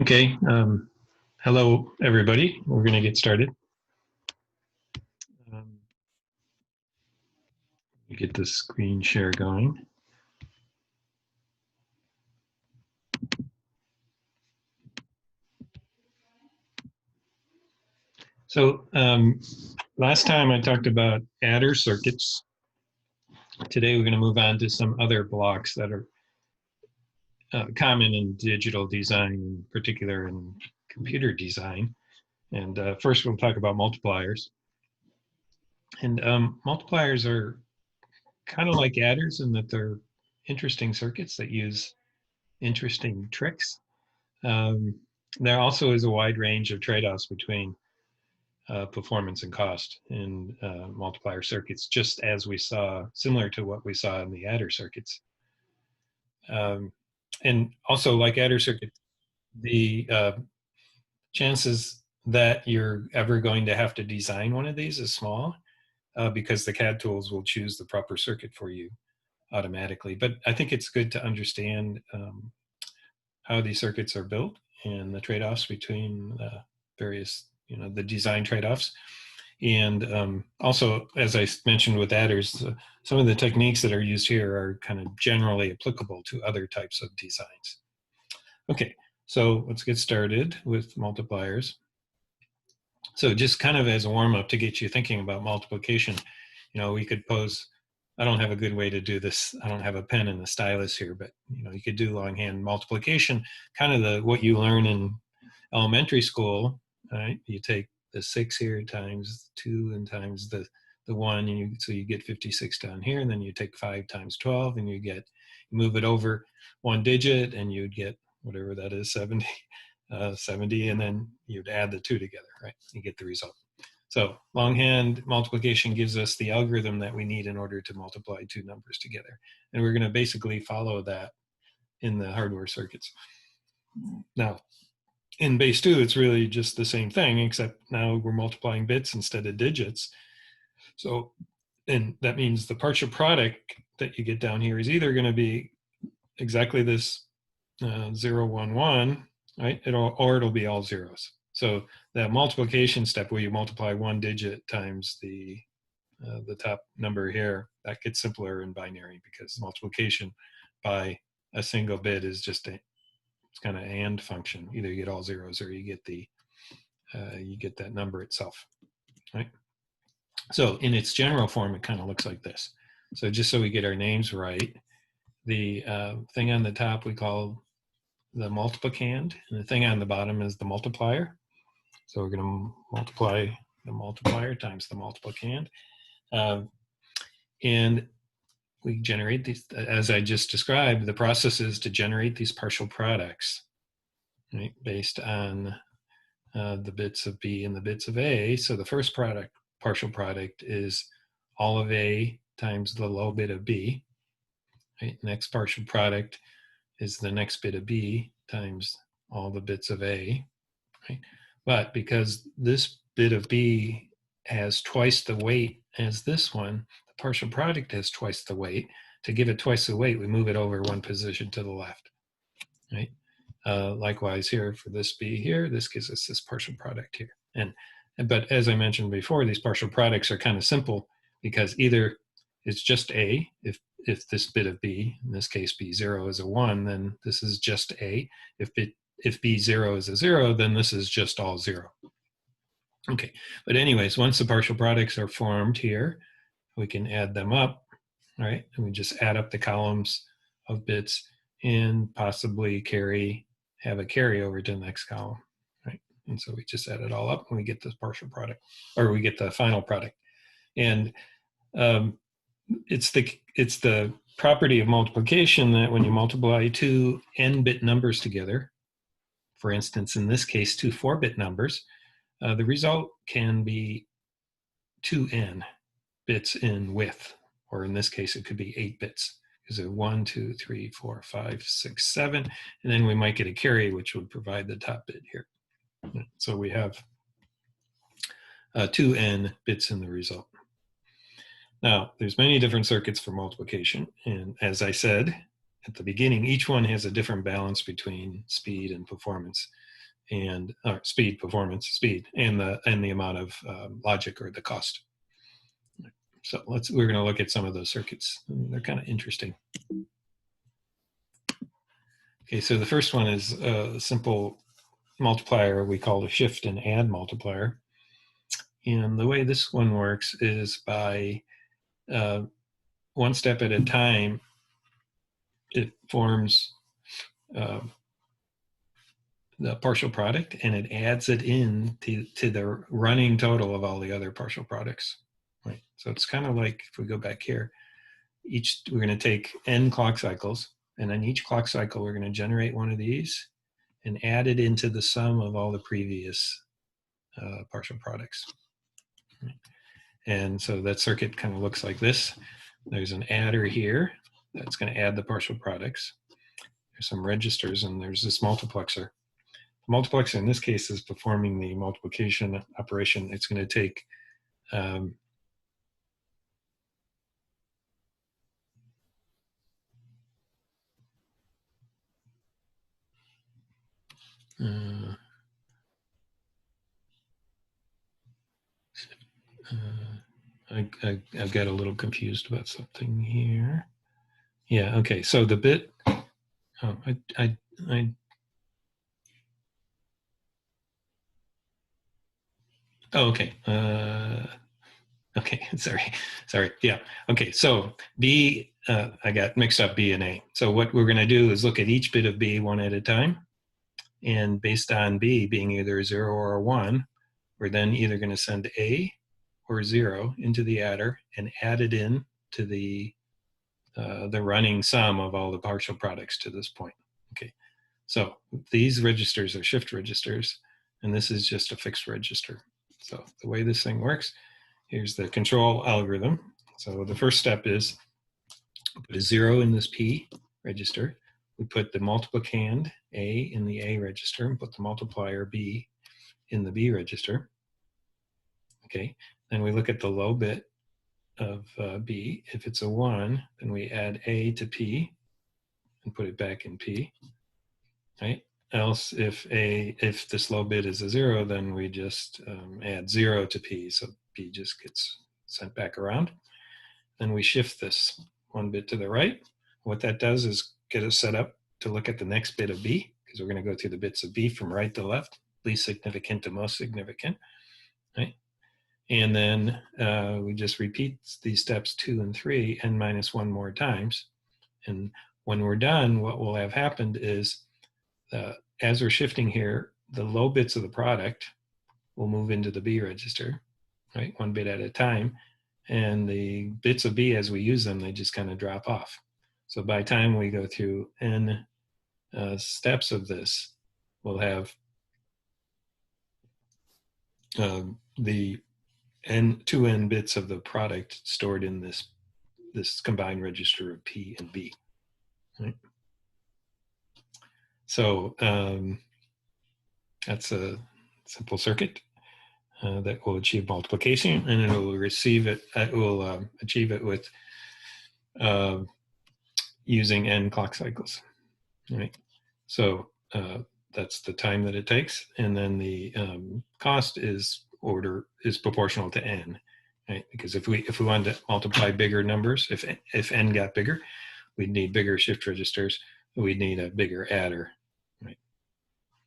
Okay, hello everybody. We're going to get started. Um, get the screen share going. So last time I talked about adder circuits. Today we're going to move on to some other blocks that are common in digital design, in particular in computer design. And first we'll talk about multipliers. And multipliers are kind of like adders in that they're interesting circuits that use interesting tricks. Um, there also is a wide range of trade-offs between performance and cost in multiplier circuits, just as we saw, similar to what we saw in the adder circuits. And also, like adder circuits, the chances that you're ever going to have to design one of these is small because the CAD tools will choose the proper circuit for you automatically. But I think it's good to understand how these circuits are built and the trade-offs between various, the design trade-offs. And also, as I mentioned with adders, some of the techniques that are used here are kind of generally applicable to other types of designs. Okay, so let's get started with multipliers. So just kind of as a warm-up to get you thinking about multiplication, we could pose, I don't have a good way to do this. I don't have a pen and a stylus here, but you could do longhand multiplication, kind of what you learn in elementary school, right? You take the 6 here times 2 and times the 1, and so you get 56 down here, and then you take 5 times 12, and you move it over one digit, and you'd get whatever that is, 70, 70, and then you'd add the 2 together, right? You get the result. So longhand multiplication gives us the algorithm that we need in order to multiply two numbers together. And we're going to basically follow that in the hardware circuits. Now, in base 2, it's really just the same thing, except now we're multiplying bits instead of digits. So, and that means the partial product that you get down here is either going to be exactly this 0, 1, 1, right? Or it'll be all zeros. So that multiplication step where you multiply one digit times the top number here, that gets simpler in binary because multiplication by a single bit is just it's kind of AND function. Either you get all zeros or you get that number itself, right? So in its general form, it kind of looks like this. So just so we get our names right, the thing on the top we call the multiplicand, and the thing on the bottom is the multiplier. So we're going to multiply the multiplier times the multiplicand. And we generate these, as I just described, the process is to generate these partial products, right, based on the bits of B and the bits of A. So the first partial product is all of A times the low bit of B. Right? Next partial product is the next bit of B times all the bits of A. Right? But because this bit of B has twice the weight as this one, the partial product has twice the weight. To give it twice the weight, we move it over one position to the left. Right? Likewise here for this B here, this gives us this partial product here. But as I mentioned before, these partial products are kind of simple because either it's just A, if this bit of B, in this case B0 is a 1, then this is just A. If B0 is a 0, then this is just all 0. Okay, but anyways, once the partial products are formed here, we can add them up, right? And we just add up the columns of bits and possibly have a carry over to the next column, right? And so we just add it all up and we get this partial product, or we get the final product. And it's the property of multiplication that when you multiply two n-bit numbers together, for instance, in this case, two 4-bit numbers, the result can be 2n bits in width, or in this case, it could be 8 bits. Is it 1, 2, 3, 4, 5, 6, 7, and then we might get a carry, which would provide the top bit here. So we have 2n bits in the result. Now, there's many different circuits for multiplication, and as I said at the beginning, each one has a different balance between speed and performance. and speed, performance, speed, and the amount of logic or the cost. So we're going to look at some of those circuits. They're kind of interesting. Okay, so the first one is a simple multiplier we call a shift and add multiplier. And the way this one works is by one step at a time, it forms the partial product and it adds it in to the running total of all the other partial products. Right. So it's kind of like, if we go back here, we're going to take n clock cycles, and on each clock cycle we're going to generate one of these and add it into the sum of all the previous partial products. Right. And so that circuit kind of looks like this. There's an adder here that's going to add the partial products. There's some registers, and there's this multiplexer. The multiplexer in this case is performing the multiplication operation. It's going to take I've got a little confused about something here. Yeah, okay, so the bit, oh, oh, okay. Okay, sorry. Yeah, okay, so B, I got mixed up B and A. So what we're gonna do is look at each bit of B one at a time. And based on B being either a 0 or a 1, we're then either gonna send A or 0 into the adder and add it in to the running sum of all the partial products to this point. Okay, so these registers are shift registers, and this is just a fixed register. So the way this thing works, here's the control algorithm. So the first step is put a 0 in this P register. We put the multiplicand A in the A register and put the multiplier B in the B register. Okay, then we look at the low bit of B. If it's a 1, then we add A to P and put it back in P. Right? Else, if this low bit is a 0, then we just add 0 to P, so P just gets sent back around. Then we shift this one bit to the right. What that does is get us set up to look at the next bit of B, because we're going to go through the bits of B from right to left, least significant to most significant. Right? And then we just repeat these steps 2 and 3 n minus 1 more times. And when we're done, what will have happened is as we're shifting here, the low bits of the product will move into the B register, right? One bit at a time. And the bits of B, as we use them, they just kind of drop off. So by the time we go through n steps of this, we'll have the 2n bits of the product stored in this combined register of P and B. Right? So that's a simple circuit that will achieve multiplication, and it will receive it. It will achieve it with using n clock cycles. Right. So that's the time that it takes, and then the cost is proportional to n. Right? Because if we wanted to multiply bigger numbers, if n got bigger, we'd need bigger shift registers. We'd need a bigger adder, right?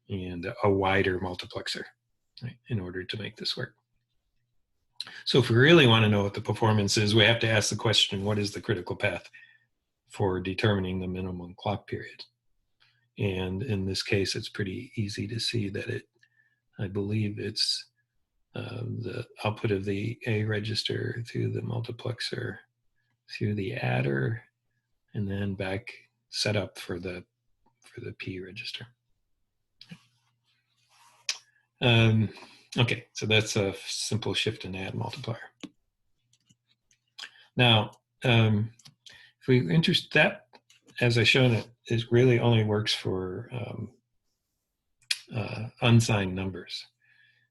And a wider multiplexer, right, in order to make this work. So if we really want to know what the performance is, we have to ask the question, what is the critical path for determining the minimum clock period? And in this case, it's pretty easy to see that I believe it's the output of the A register through the multiplexer, through the adder, and then back set up for the P register. Okay, so that's a simple shift and add multiplier. Now, if we interest that, as I shown it really only works for unsigned numbers.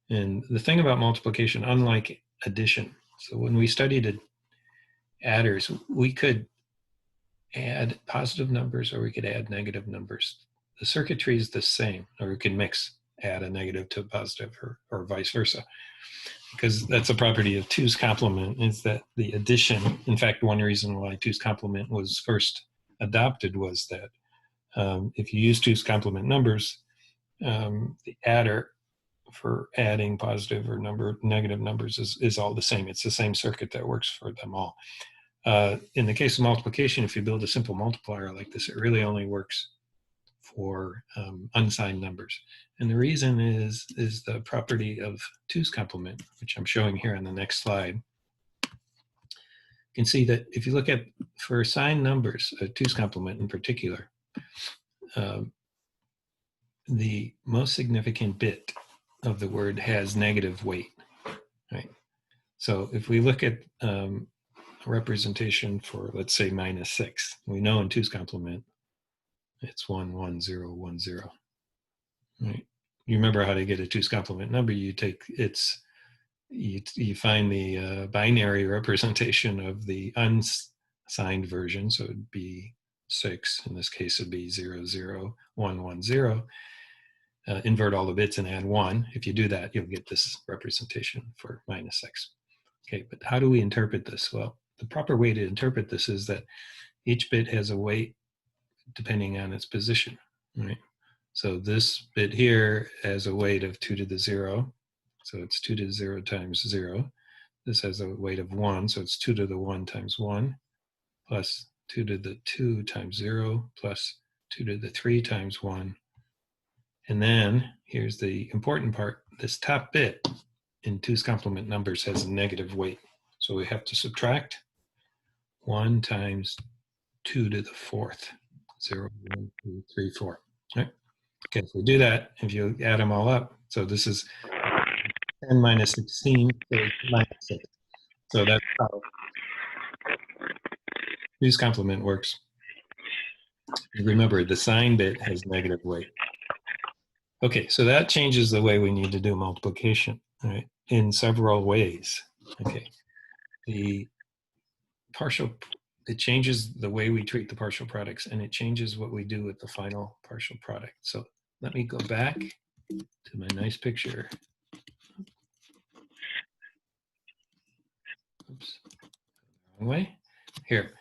And the thing about multiplication, unlike addition, so when we studied adders, we could add positive numbers or we could add negative numbers. The circuitry is the same, or we can mix add a negative to a positive, or vice versa. Because that's a property of 2's complement, is that the addition, in fact, one reason why 2's complement was first adopted was that if you use 2's complement numbers, the adder for adding positive or negative numbers is all the same. It's the same circuit that works for them all. In the case of multiplication, if you build a simple multiplier like this, it really only works for unsigned numbers. And the reason is the property of 2's complement, which I'm showing here on the next slide. You can see that if you look at, for signed numbers, 2's complement in particular, the most significant bit of the word has negative weight, right? So if we look at a representation for, let's say, -6, we know in 2's complement, it's 1, 1, 0, 1, 0. Right? You remember how to get a 2's complement number? You take you find the binary representation of the unsigned version, so it'd be 6. In this case, it'd be 0, 0, 1, 1, 0. Invert all the bits and add 1. If you do that, you'll get this representation for -6. Okay, but how do we interpret this? Well, the proper way to interpret this is that each bit has a weight depending on its position, right? So this bit here has a weight of 2 to the 0, so it's 2 to the 0 times 0. This has a weight of 1, so it's 2 to the 1 times 1, plus 2 to the 2 times 0, plus 2 to the 3 times 1. And then, here's the important part, this top bit in 2's complement numbers has a negative weight. So we have to subtract 1 times 2 to the 4th. 0, 1, 2, 3, 4. Right? Okay, so we do that, if you add them all up, so this is 10 minus 16, so it's -6. So that's how 2's complement works. Remember, the sign bit has negative weight. Okay, so that changes the way we need to do multiplication, right? In several ways. Okay, it changes the way we treat the partial products, and it changes what we do with the final partial product. So let me go back to my nice picture. Oops, wrong way. Here.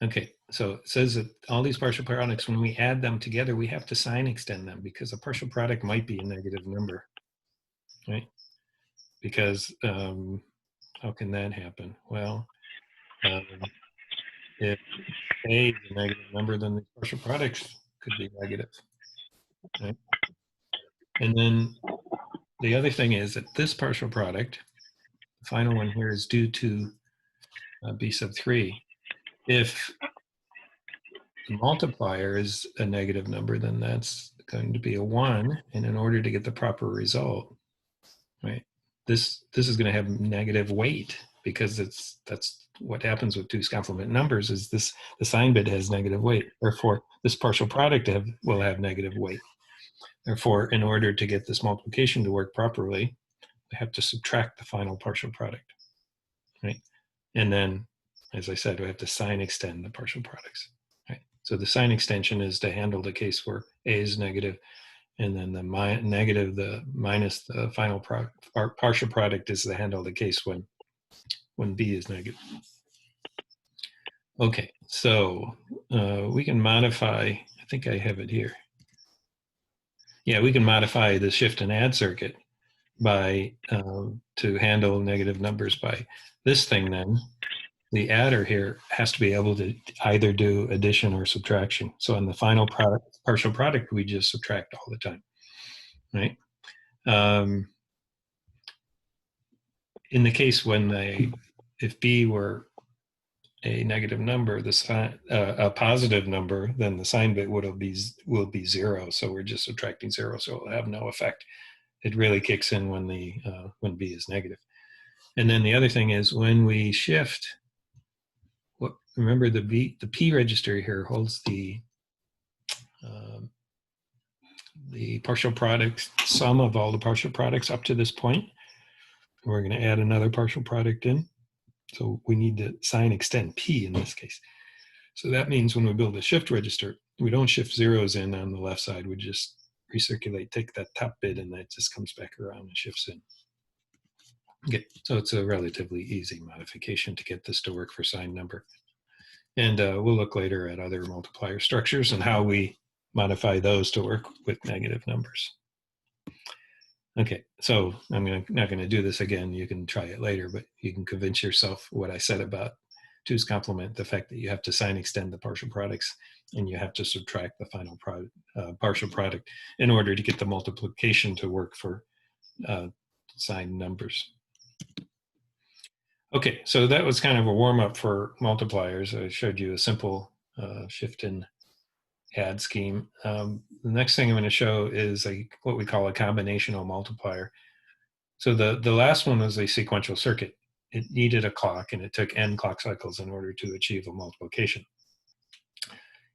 Okay, so it says that all these partial products, when we add them together, we have to sign extend them, because a partial product might be a negative number, right? Because how can that happen? Well, if A is a negative number, then the partial products could be negative, right? And then the other thing is that this partial product, the final one here, is due to B sub 3. If the multiplier is a negative number, then that's going to be a 1. And in order to get the proper result, right, this is going to have negative weight, because that's what happens with 2's complement numbers, is the sign bit has negative weight. Therefore, this partial product will have negative weight. Therefore, in order to get this multiplication to work properly, we have to subtract the final partial product, right? And then, as I said, we have to sign extend the partial products, right? So the sign extension is to handle the case where A is negative, and then the negative, the minus the final partial product is to handle the case when B is negative. Okay, so we can modify, I think I have it here. Yeah, we can modify the shift and add circuit by to handle negative numbers by this thing. Then the adder here has to be able to either do addition or subtraction. So in the final partial product, we just subtract all the time, right? In the case when if B were a negative number, a positive number, then the sign bit will be 0. So we're just subtracting 0, so it'll have no effect. It really kicks in when B is negative. And then the other thing is when we shift. Remember the P register here holds the partial product sum of all the partial products up to this point. We're going to add another partial product in. So we need to sign extend P in this case. So that means when we build a shift register, we don't shift zeros in on the left side. We just recirculate, take that top bit, and that just comes back around and shifts in. Okay, so it's a relatively easy modification to get this to work for signed number. And we'll look later at other multiplier structures and how we modify those to work with negative numbers. Okay, so I'm not going to do this again. You can try it later, but you can convince yourself what I said about 2's complement, the fact that you have to sign extend the partial products and you have to subtract the final partial product in order to get the multiplication to work for signed numbers. Okay, so that was kind of a warm-up for multipliers. I showed you a simple shift and add scheme. The next thing I'm going to show is what we call a combinational multiplier. So the last one was a sequential circuit. It needed a clock, and it took n clock cycles in order to achieve a multiplication.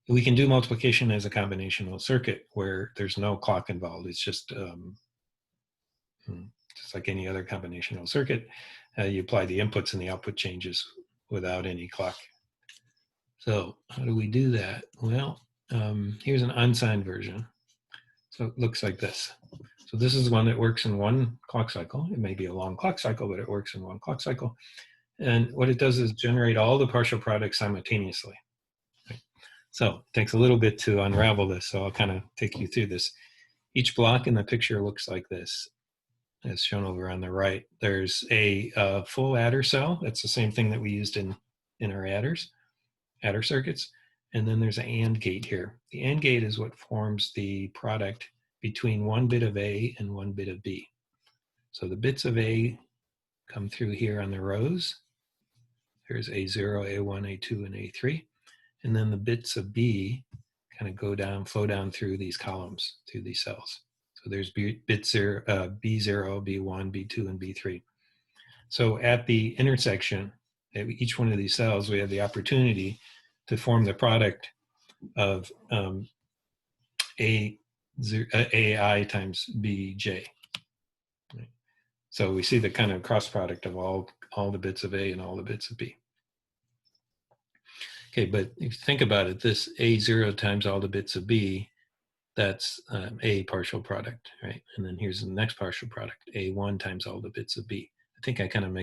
We can do multiplication as a combinational circuit where there's no clock involved. It's just like any other combinational circuit. You apply the inputs and the output changes without any clock. So how do we do that? Well, here's an unsigned version. So it looks like this. So this is one that works in one clock cycle. It may be a long clock cycle, but it works in one clock cycle. And what it does is generate all the partial products simultaneously. Right? So it takes a little bit to unravel this, so I'll kind of take you through this. Each block in the picture looks like this, as shown over on the right. There's a full adder cell. That's the same thing that we used in our adder circuits. And then there's an AND gate here. The AND gate is what forms the product between one bit of A and one bit of B. So the bits of A come through here on the rows. There's A0, A1, A2, and A3. And then the bits of B kind of go down, flow down through these columns, through these cells. So there's bit 0, B0, B1, B2, and B3. So at the intersection, at each one of these cells, we have the opportunity to form the product of AI times BJ. Right? So we see the kind of cross product of all the bits of A and all the bits of B. Okay, but if you think about it, this A0 times all the bits of B, that's A partial product, right? And then here's the next partial product, A1 times all the bits of B. I think I kind of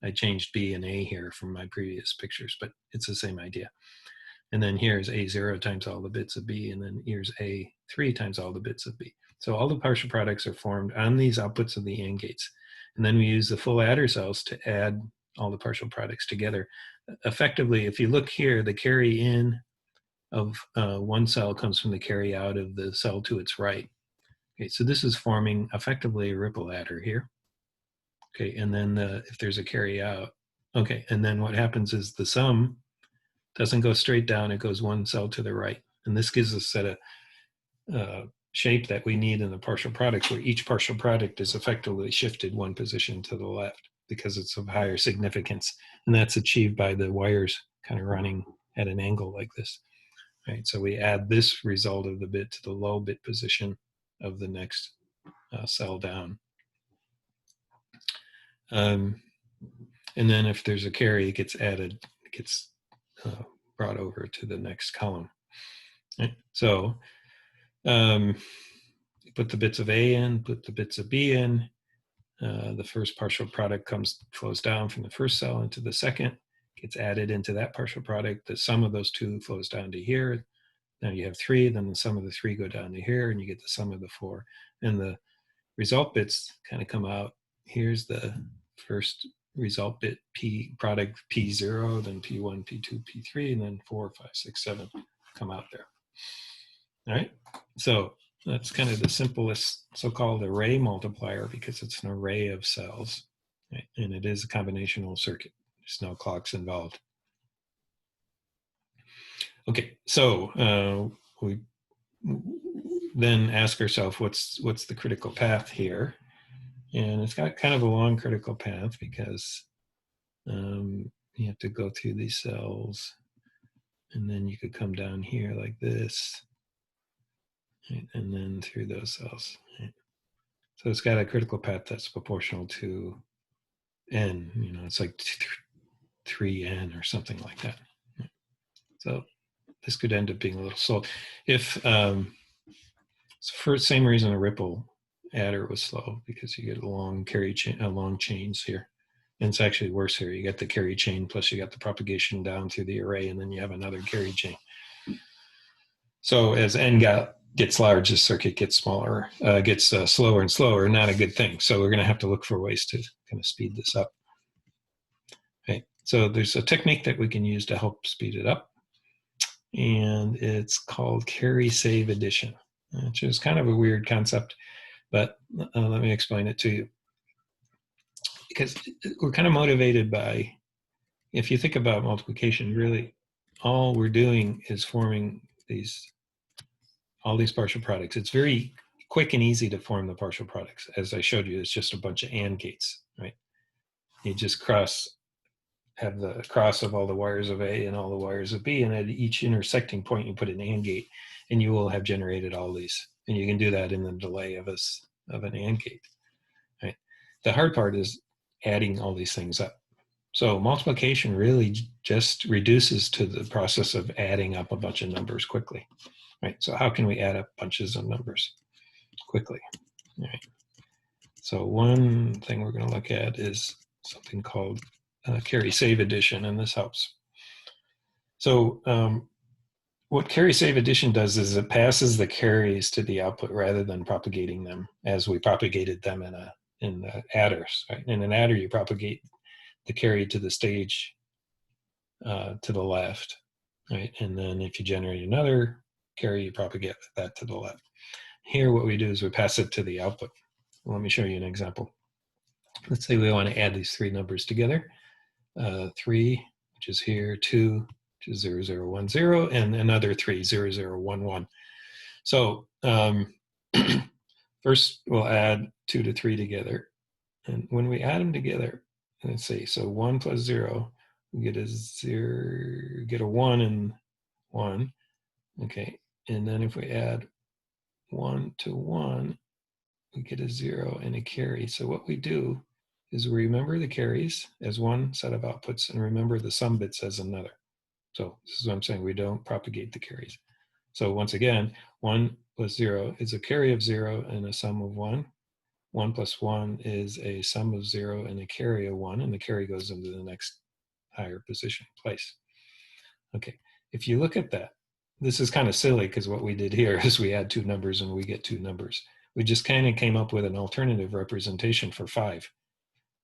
I changed B and A here from my previous pictures, but it's the same idea. And then here's A0 times all the bits of B, and then here's A3 times all the bits of B. So all the partial products are formed on these outputs of the AND gates. And then we use the full adder cells to add all the partial products together. Effectively, if you look here, the carry in of one cell comes from the carry out of the cell to its right. Okay, so this is forming effectively a ripple adder here. Okay, and then if there's a carry out, okay, and then what happens is the sum doesn't go straight down, it goes one cell to the right. And this gives us a shape that we need in the partial products, where each partial product is effectively shifted one position to the left because it's of higher significance. And that's achieved by the wires kind of running at an angle like this. Right? So we add this result of the bit to the low bit position of the next cell down. And then if there's a carry, it gets added, it gets brought over to the next column. Right? So put the bits of A in, put the bits of B in. The first partial product flows down from the first cell into the second, gets added into that partial product. The sum of those two flows down to here. Now you have 3, then the sum of the 3 go down to here, and you get the sum of the 4. And the result bits kind of come out. Here's the first result bit product P0, then P1, P2, P3, and then 4, 5, 6, 7 come out there. All right, so that's kind of the simplest so-called array multiplier because it's an array of cells, right? And it is a combinational circuit. There's no clocks involved. Okay, so we then ask ourselves, what's the critical path here? And it's got kind of a long critical path because you have to go through these cells, and then you could come down here like this, right? And then through those cells. Right? So it's got a critical path that's proportional to n. You know, it's like 3n or something like that. So this could end up being a little slow. If For the same reason a ripple adder was slow, because you get a long long chains here. And it's actually worse here. You got the carry chain, plus you got the propagation down through the array, and then you have another carry chain. So as n gets large, the circuit gets smaller, gets slower and slower, not a good thing. So we're going to have to look for ways to kind of speed this up. Okay, so there's a technique that we can use to help speed it up, and it's called carry save addition, which is kind of a weird concept, but let me explain it to you. Because we're kind of motivated by, if you think about multiplication, really all we're doing is forming all these partial products. It's very quick and easy to form the partial products. As I showed you, it's just a bunch of AND gates, right? You just have the cross of all the wires of A and all the wires of B, and at each intersecting point you put an AND gate, and you will have generated all these. And you can do that in the delay of an AND gate, right? The hard part is adding all these things up. So multiplication really just reduces to the process of adding up a bunch of numbers quickly, right? So how can we add up bunches of numbers quickly? All right. So one thing we're going to look at is something called carry save addition, and this helps. So what carry save addition does is it passes the carries to the output rather than propagating them as we propagated them in the adders. Right? In an adder, you propagate the carry to the stage to the left, right? And then if you generate another carry, you propagate that to the left. Here, what we do is we pass it to the output. Let me show you an example. Let's say we want to add these three numbers together. 3, which is here, 2, which is 0, 0, 1, 0, and another 3, 0, 0, 1, 1. So first we'll add 2 to 3 together. And when we add them together, let's see, so 1 plus 0, we get a 0, get a 1 and 1. Okay, and then if we add 1 to 1, we get a 0 and a carry. So what we do is we remember the carries as one set of outputs and remember the sum bits as another. So this is what I'm saying, we don't propagate the carries. So once again, 1 plus 0 is a carry of 0 and a sum of 1. 1 plus 1 is a sum of 0 and a carry of 1, and the carry goes into the next higher position place. Okay, if you look at that, this is kind of silly because what we did here is we add two numbers and we get two numbers. We just kind of came up with an alternative representation for 5.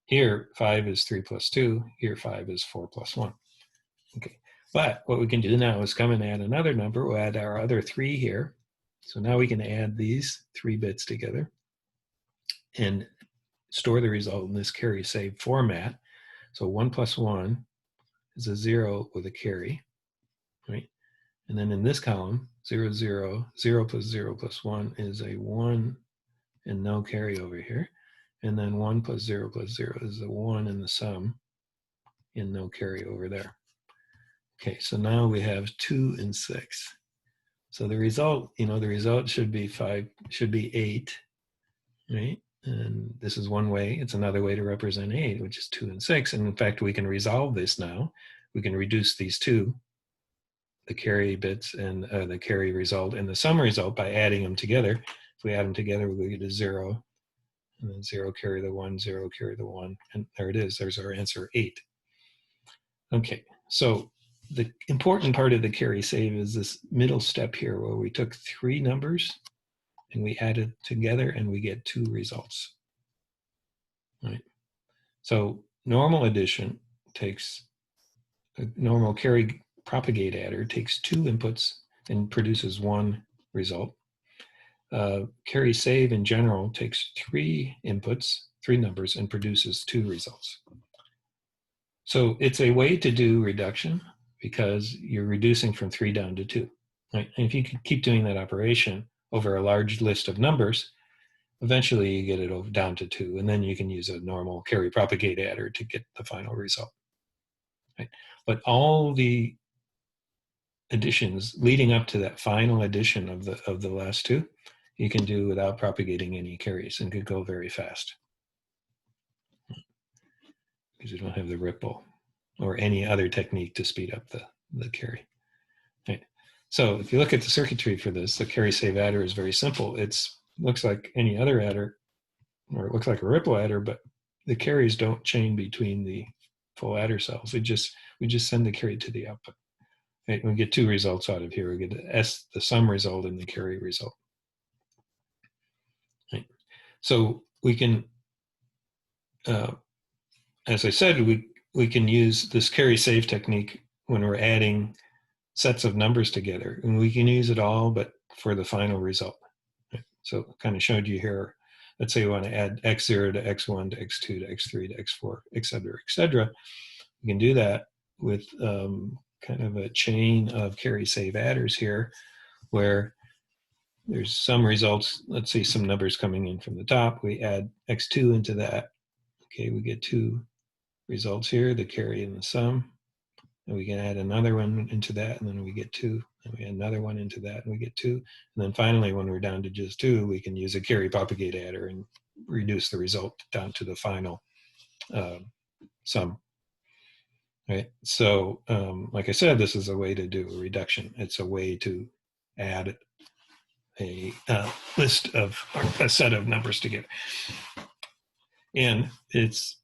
Here, 5 is 3 plus 2. Here, 5 is 4 plus 1. Okay, but what we can do now is come and add another number. We'll add our other 3 here. So now we can add these 3 bits together and store the result in this carry save format. So 1 plus 1 is a 0 with a carry, right? And then in this column, 0, 0, 0 plus 0 plus 1 is a 1 and no carry over here. And then 1 plus 0 plus 0 is a 1 in the sum and no carry over there. Okay, so now we have 2 and 6. So the result, the result should be 8, right? And this is one way. It's another way to represent 8, which is 2 and 6. And in fact, we can resolve this now. We can reduce these two, the carry bits and the carry result and the sum result, by adding them together. If we add them together, we'll get a 0. And then 0 carry the 1, 0 carry the 1. And there it is. There's our answer, 8. Okay, so the important part of the carry save is this middle step here where we took 3 numbers and we added together and we get 2 results. Right. So normal addition takes, a normal carry propagate adder takes 2 inputs and produces 1 result. Carry save in general takes 3 inputs, 3 numbers, and produces 2 results. So it's a way to do reduction because you're reducing from 3 down to 2. Right? And if you can keep doing that operation over a large list of numbers, eventually you get it down to 2, and then you can use a normal carry propagate adder to get the final result. Right? But all the additions leading up to that final addition of the last 2, you can do without propagating any carries and could go very fast because you don't have the ripple or any other technique to speed up the carry. Right? So if you look at the circuitry for this, the carry save adder is very simple. It looks like any other adder, or it looks like a ripple adder, but the carries don't chain between the full adder cells. We just send the carry to the output. Right? We get two results out of here. We get the sum result and the carry result. Right? So we can, as I said, we can use this carry save technique when we're adding sets of numbers together, and we can use it all, but for the final result. Right? So kind of showed you here. Let's say we want to add x0 to x1 to x2 to x3 to x4, et cetera, et cetera. We can do that with kind of a chain of carry save adders here, where there's some results. Let's say some numbers coming in from the top. We add x2 into that. Okay, we get two results here, the carry and the sum. And we can add another one into that, and then we get two. And we add another one into that, and we get two. And then finally, when we're down to just two, we can use a carry propagate adder and reduce the result down to the final sum. Right. So, like I said, this is a way to do a reduction. It's a way to add a list of, or a set of numbers together. And it's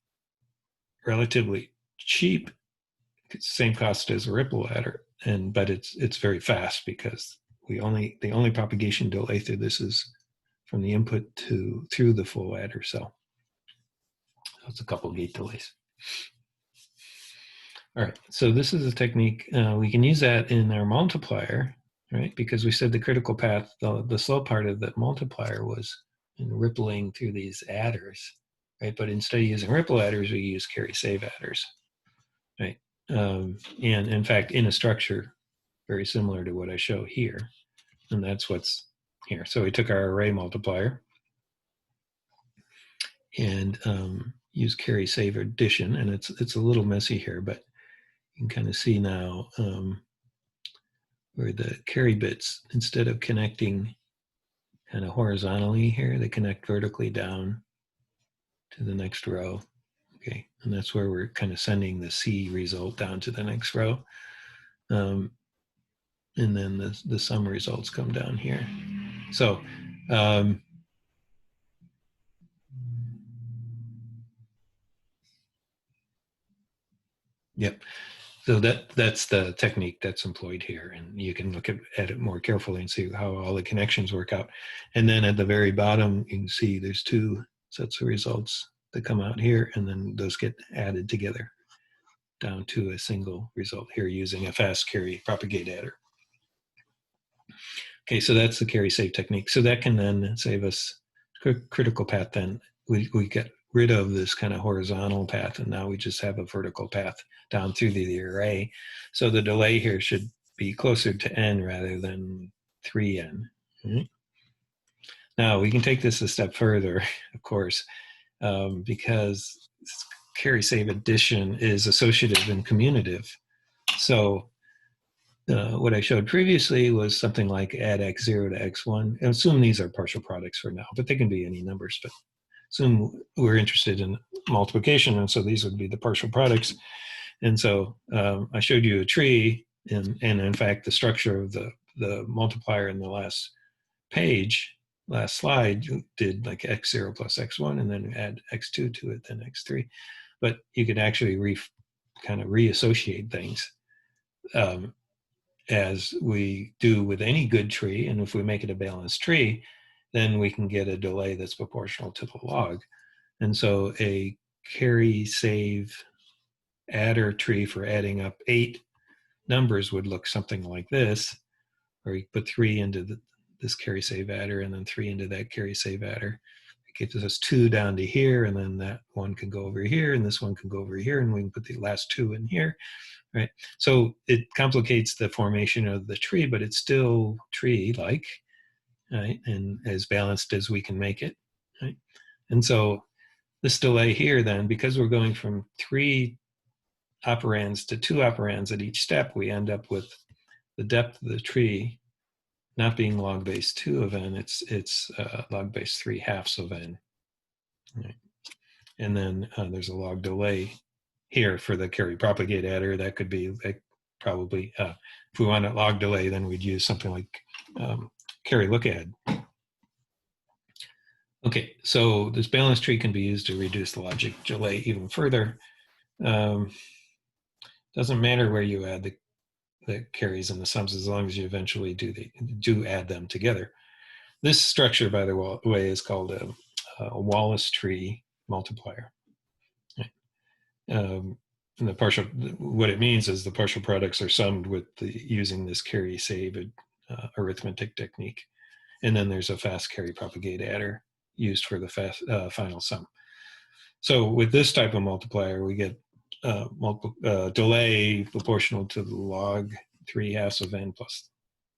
relatively cheap, same cost as a ripple adder, but it's very fast because the only propagation delay through this is from the input through the full adder cell. So it's a couple gate delays. All right, so this is a technique. We can use that in our multiplier, right? Because we said the critical path, the slow part of the multiplier was in rippling through these adders, right? But instead of using ripple adders, we use carry save adders, right? And in fact, in a structure very similar to what I show here, and that's what's here. So we took our array multiplier and use carry save addition, and it's a little messy here, but you can kind of see now where the carry bits, instead of connecting kind of horizontally here, they connect vertically down to the next row. Okay, and that's where we're kind of sending the C result down to the next row. And then the sum results come down here. So yep. So that's the technique that's employed here, and you can look at it more carefully and see how all the connections work out. And then at the very bottom, you can see there's two sets of results that come out here, and then those get added together down to a single result here using a fast carry propagate adder. Okay, so that's the carry save technique. So that can then save us critical path. Then we get rid of this kind of horizontal path, and now we just have a vertical path down through the array. So the delay here should be closer to n rather than 3n. Right? Now we can take this a step further, of course, because carry save addition is associative and commutative. So what I showed previously was something like add x0 to x1. And assume these are partial products for now, but they can be any numbers. But assume we're interested in multiplication, and so these would be the partial products. And so I showed you a tree, and in fact, the structure of the multiplier in the last page, last slide, did like x0 plus x1, and then add x2 to it, then x3. But you could actually kind of reassociate things. As we do with any good tree, and if we make it a balanced tree, then we can get a delay that's proportional to the log. And so a carry save adder tree for adding up 8 numbers would look something like this, where you put 3 into this carry save adder and then 3 into that carry save adder. It gives us 2 down to here, and then that one can go over here, and this one can go over here, and we can put the last 2 in here. Right. So it complicates the formation of the tree, but it's still tree-like, right? And as balanced as we can make it, right? And so this delay here then, because we're going from 3 operands to 2 operands at each step, we end up with the depth of the tree not being log base 2 of n, it's log base 3/2 of n. Right? And then there's a log delay here for the carry propagate adder. That could be like probably. If we want a log delay, then we'd use something like carry look ahead. Okay, so this balance tree can be used to reduce the logic delay even further. Doesn't matter where you add the carries and the sums as long as you eventually do add them together. This structure, by the way, is called a Wallace tree multiplier. And what it means is the partial products are summed with using this carry save arithmetic technique. And then there's a fast carry propagate adder used for the final sum. So with this type of multiplier, we get delay proportional to the log 3/2 of n plus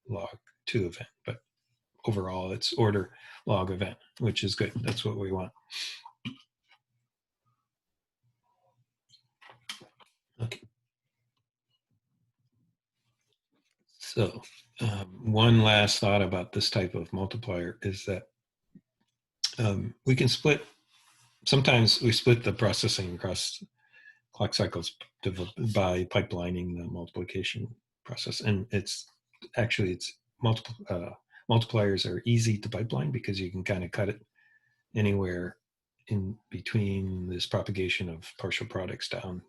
log 2 of n. But overall, it's order log of n, which is good. That's what we want. Okay. So one last thought about this type of multiplier is that we can sometimes we split the processing across clock cycles by pipelining the multiplication process. And multipliers are easy to pipeline because you can kind of cut it anywhere in between this propagation of partial products down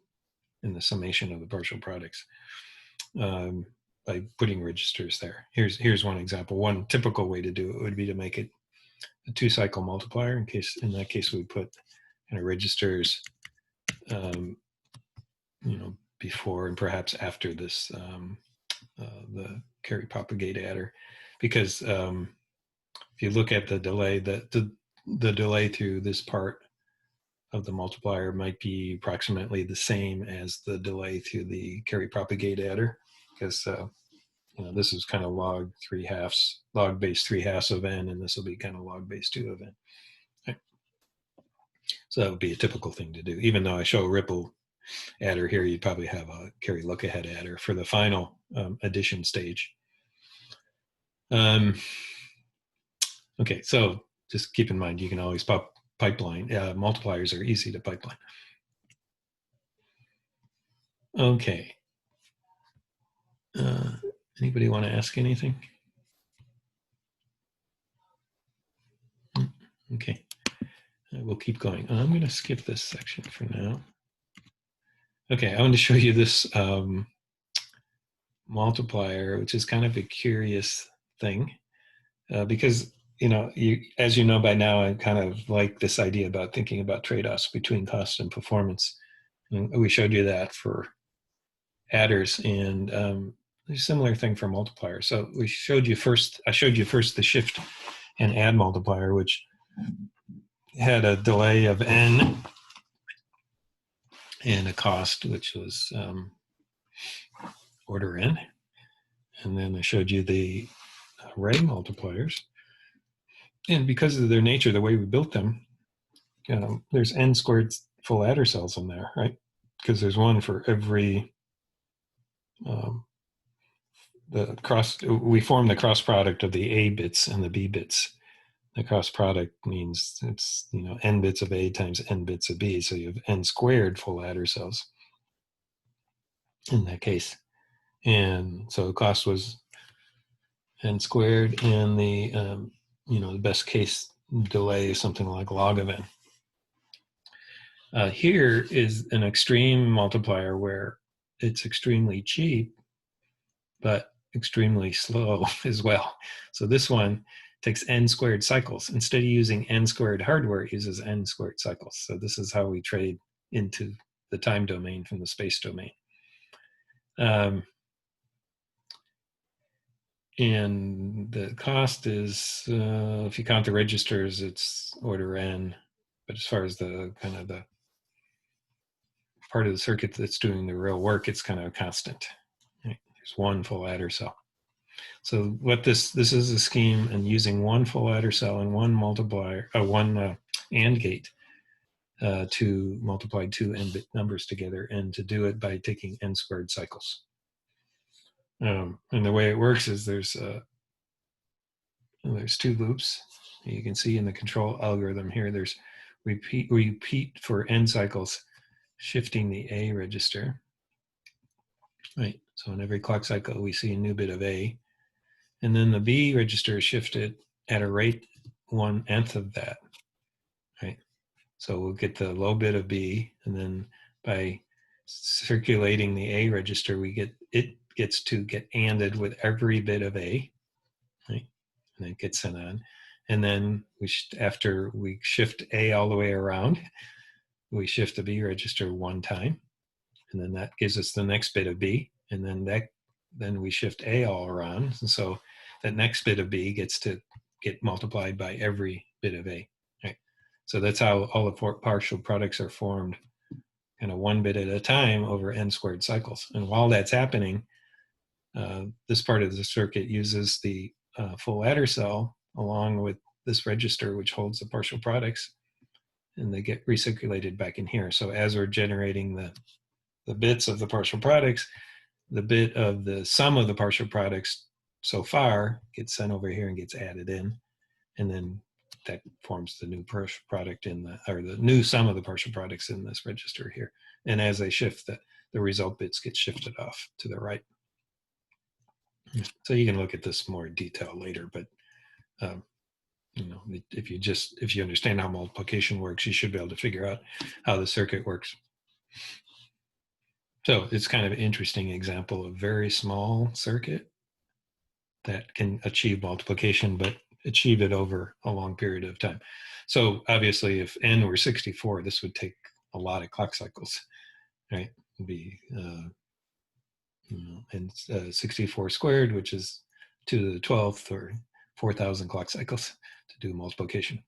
in the summation of the partial products by putting registers there. Here's one example. One typical way to do it would be to make it a 2-cycle multiplier. In that case, we put registers, before and perhaps after this the carry propagate adder, because if you look at the delay, the delay through this part of the multiplier might be approximately the same as the delay through the carry propagate adder, because this is kind of log base 3/2 of n, and this will be kind of log base 2 of n. Right? So that would be a typical thing to do. Even though I show a ripple adder here, you'd probably have a carry look ahead adder for the final addition stage. Okay, so just keep in mind, you can always pipeline. Multipliers are easy to pipeline. Okay. Anybody want to ask anything? Okay, we'll keep going. I'm going to skip this section for now. Okay, I want to show you this multiplier, which is kind of a curious thing, because as you know by now, I kind of like this idea about thinking about trade-offs between cost and performance. And we showed you that for adders, and a similar thing for multipliers. So I showed you first the shift and add multiplier, which had a delay of n and a cost, which was order n. And then I showed you the array multipliers. And because of their nature, the way we built them, there's n squared full adder cells in there, right? Because there's one for every we form the cross product of the A bits and the B bits. The cross product means it's n bits of A times n bits of B, so you have n squared full adder cells in that case. And so the cost was n squared, and the the best case delay is something like log of n. Here is an extreme multiplier where it's extremely cheap, but extremely slow as well. So this one takes n squared cycles. Instead of using n squared hardware, it uses n squared cycles. So this is how we trade into the time domain from the space domain. And the cost is, if you count the registers, it's order n. But as far as the kind of the part of the circuit that's doing the real work, it's kind of constant. Right? There's one full adder cell. So what this is a scheme, and using one full adder cell and one multiplier, one AND gate to multiply two n-bit numbers together, and to do it by taking n squared cycles. And the way it works is there's two loops. You can see in the control algorithm here, there's repeat for n cycles, shifting the A register, right? So in every clock cycle, we see a new bit of A. And then the B register is shifted at a rate 1/n of that, right? So we'll get the low bit of B, and then by circulating the A register, it gets to get ANDed with every bit of A, right? And it gets sent on. And then after we shift A all the way around, we shift the B register one time, and then that gives us the next bit of B, and then we shift A all around, and so that next bit of B gets to get multiplied by every bit of A, right? So that's how all the partial products are formed, kind of one bit at a time over n squared cycles. And while that's happening, this part of the circuit uses the full adder cell along with this register, which holds the partial products, and they get recirculated back in here. So as we're generating the bits of the partial products, the bit of the sum of the partial products so far gets sent over here and gets added in, and then that forms the new partial product or the new sum of the partial products in this register here. And as they shift, the result bits get shifted off to the right. So you can look at this more in detail later, but if you understand how multiplication works, you should be able to figure out how the circuit works. So it's kind of an interesting example of very small circuit that can achieve multiplication, but achieve it over a long period of time. So obviously, if n were 64, this would take a lot of clock cycles, right? It'd be and 64 squared, which is 2 to the 12th, or 4,000 clock cycles to do multiplication.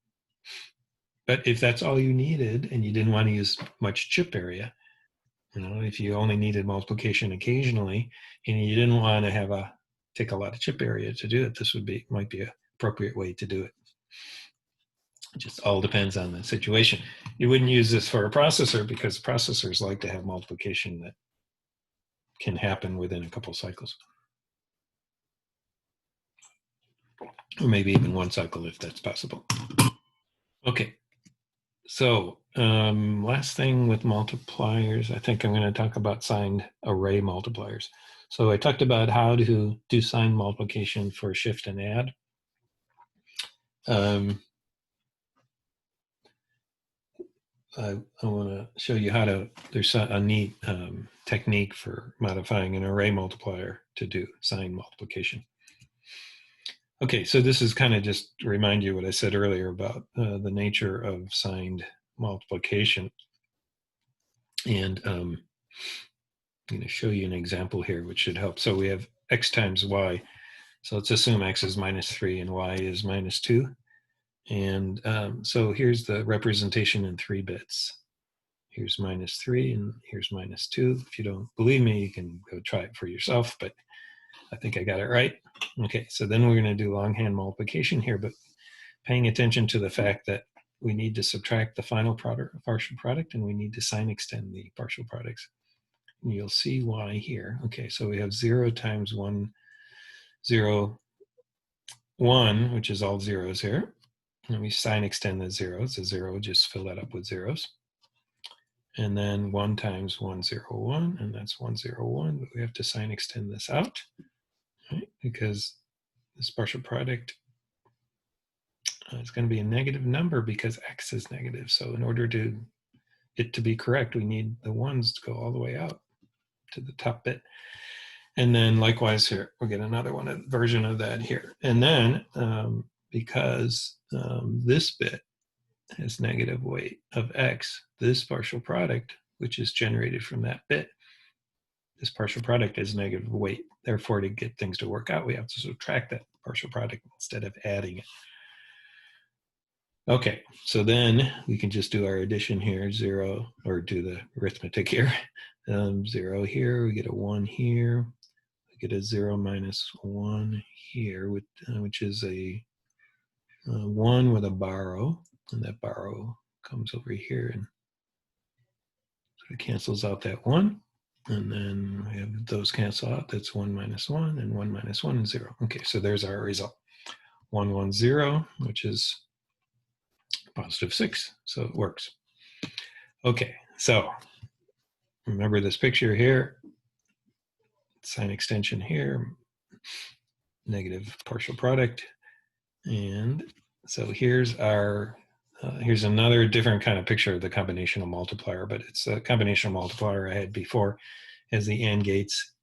But if that's all you needed and you didn't want to use much chip area, if you only needed multiplication occasionally and you didn't want to take a lot of chip area to do it, this might be an appropriate way to do it. It just all depends on the situation. You wouldn't use this for a processor because processors like to have multiplication that can happen within a couple cycles. Or maybe even one cycle if that's possible. Okay, so last thing with multipliers, I think I'm going to talk about signed array multipliers. So I talked about how to do signed multiplication for shift and add. I want to show you there's a neat technique for modifying an array multiplier to do signed multiplication. Okay, so this is kind of just to remind you what I said earlier about the nature of signed multiplication. And I'm going to show you an example here, which should help. So we have x times y. So let's assume x is -3 and y is -2. And so here's the representation in 3 bits. Here's -3 and here's -2. If you don't believe me, you can go try it for yourself, but I think I got it right. Okay, so then we're going to do longhand multiplication here, but paying attention to the fact that we need to subtract the final partial product, and we need to sign extend the partial products. And you'll see why here. Okay, so we have 0 times 1, 0, 1, which is all zeros here. And we sign extend the zeros. The 0, just fill that up with zeros. And then 1 times 1, 0, 1, and that's 1, 0, 1. But we have to sign extend this out, right? Because this partial product is going to be a negative number because x is negative. So in order to it to be correct, we need the 1s to go all the way out to the top bit. And then likewise here, we'll get another version of that here. And then because this bit has negative weight of x, this partial product, which is generated from that bit, this partial product is negative weight. Therefore, to get things to work out, we have to subtract that partial product instead of adding it. Okay, so then we can just do our addition here, 0, or do the arithmetic here. 0 here, we get a 1 here, we get a 0 minus 1 here, which is a 1 with a borrow, and that borrow comes over here and sort of cancels out that 1. And then we have those cancel out. That's 1 minus 1, and 1 minus 1 is 0. Okay, so there's our result. 1, 1, 0, which is positive 6, so it works. Okay, so remember this picture here. sign extension here, negative partial product. And so here's our, here's another different kind of picture of the combinational multiplier, but it's a combinational multiplier I had before. It has the AND gates,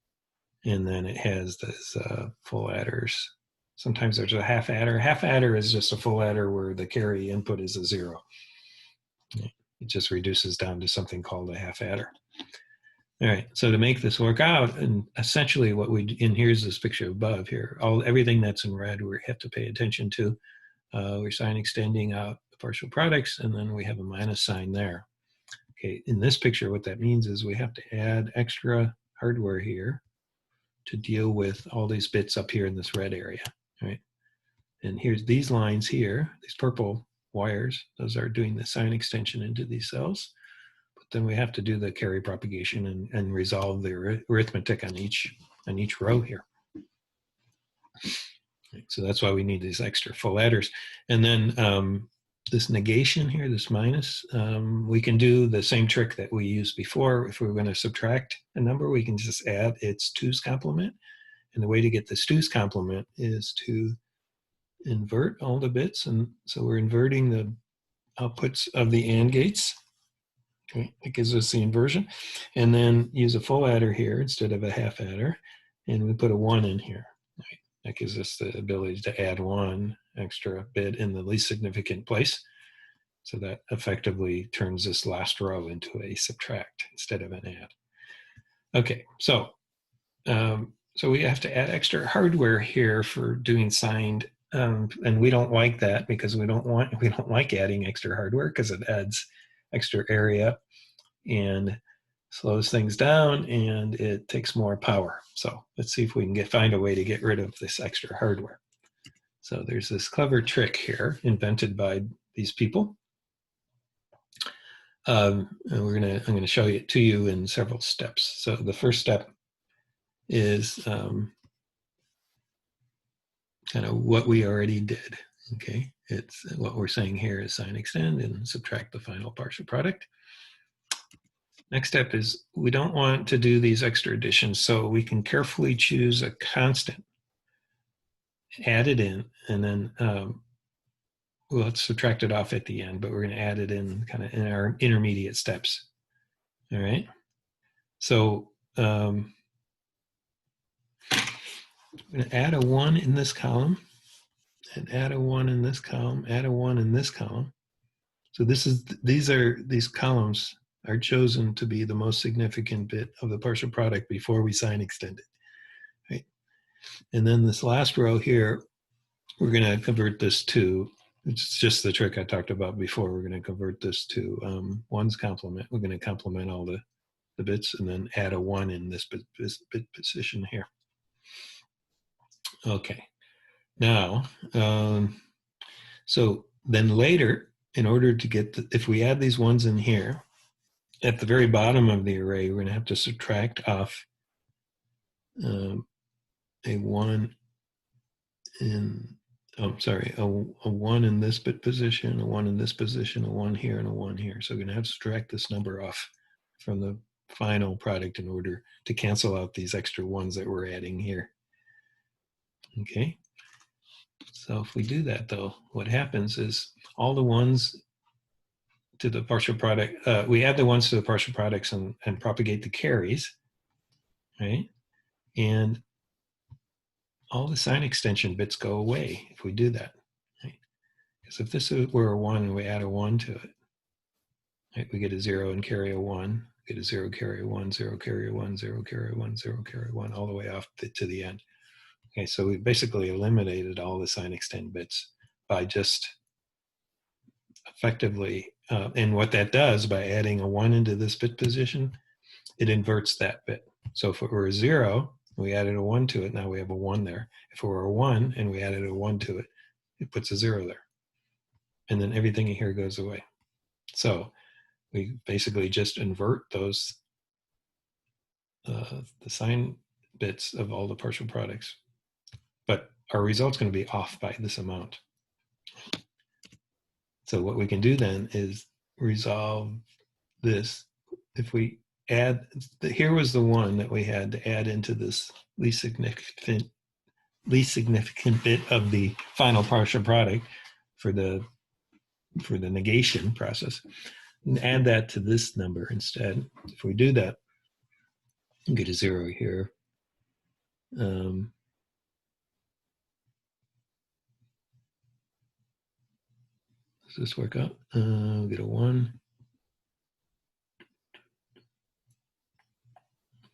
and then it has this full adders. Sometimes there's a half adder. Half adder is just a full adder where the carry input is a 0. It just reduces down to something called a half adder. All right, so to make this work out, and essentially what we, and here's this picture above here, everything that's in red we have to pay attention to. We're sign extending out the partial products, and then we have a minus sign there. Okay, in this picture, what that means is we have to add extra hardware here to deal with all these bits up here in this red area, right? And here's these lines here, these purple wires, those are doing the sign extension into these cells. But then we have to do the carry propagation and resolve the arithmetic on each row here. So that's why we need these extra full adders. And then this negation here, this minus, we can do the same trick that we used before. If we were going to subtract a number, we can just add its 2's complement. And the way to get this 2's complement is to invert all the bits. And so we're inverting the outputs of the AND gates. Okay, it gives us the inversion. And then use a full adder here instead of a half adder. And we put a 1 in here. Right? That gives us the ability to add 1 extra bit in the least significant place. So that effectively turns this last row into a subtract instead of an add. Okay, so so we have to add extra hardware here for doing signed, and we don't like that because we don't like adding extra hardware because it adds extra area and slows things down and it takes more power. So let's see if we can find a way to get rid of this extra hardware. So there's this clever trick here invented by these people. And I'm gonna show it to you in several steps. So the first step is kind of what we already did. Okay, it's what we're saying here is sign extend and subtract the final partial product. Next step is we don't want to do these extra additions, so we can carefully choose a constant, add it in, and then well, let's subtract it off at the end, but we're going to add it in kind of in our intermediate steps. All right. So I'm going to add a 1 in this column, and add a 1 in this column, add a 1 in this column. So these columns are chosen to be the most significant bit of the partial product before we sign extend it. Right? And then this last row here, we're going to convert this to, it's just the trick I talked about before. We're going to convert this to 1's complement. We're going to complement all the bits and then add a 1 in this bit position here. Okay. Now, so then later, in order to get, if we add these 1's in here, at the very bottom of the array, we're going to have to subtract off a 1 in, oh, sorry, a 1 in this bit position, a 1 in this position, a 1 here, and a 1 here. So we're going to have to subtract this number off from the final product in order to cancel out these extra 1's that we're adding here. Okay. So if we do that, though, what happens is all the 1's to the partial product, we add the 1's to the partial products and propagate the carries, right? And all the sign extension bits go away if we do that, right? Because if this were a 1 and we add a 1 to it, right, we get a 0 and carry a 1, get a 0, carry a 1, 0, carry a 1, 0, carry a 1, 0, carry a 1, all the way off to the end. Okay, so we basically eliminated all the sign extend bits by just effectively, and what that does by adding a 1 into this bit position, it inverts that bit. So if it were a 0, we added a 1 to it, now we have a 1 there. If it were a 1 and we added a 1 to it, it puts a 0 there. And then everything here goes away. So we basically just invert those, the sign bits of all the partial products. But our result's going to be off by this amount. So what we can do then is resolve this. If we add, here was the one that we had to add into this least significant bit of the final partial product for the negation process, and add that to this number instead. If we do that, we get a 0 here. Does this work out? We'll get a 1.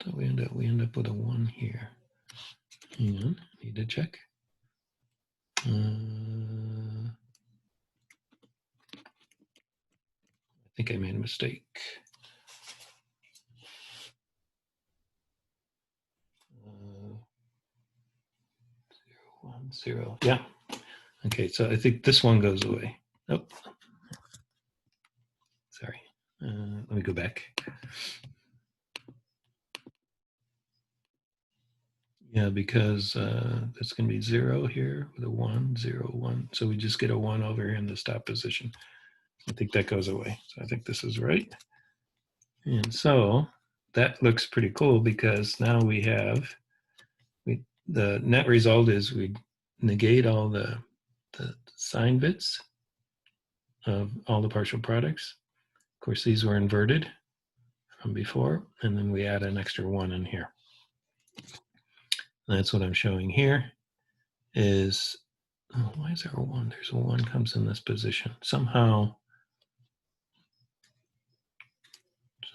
So we end up with a 1 here. Hang on, need to check. I think I made a mistake. 0, 1, 0. Yeah. Okay, so I think this one goes away. Oh, sorry. Let me go back. Yeah, because that's going to be 0 here with a 1, 0, 1. So we just get a 1 over here in the stop position. I think that goes away. So I think this is right. And so that looks pretty cool because now we have, the net result is we negate all the sign bits of all the partial products. Of course, these were inverted from before, and then we add an extra 1 in here. And that's what I'm showing here is, oh, why is there a 1? There's a 1 comes in this position. Somehow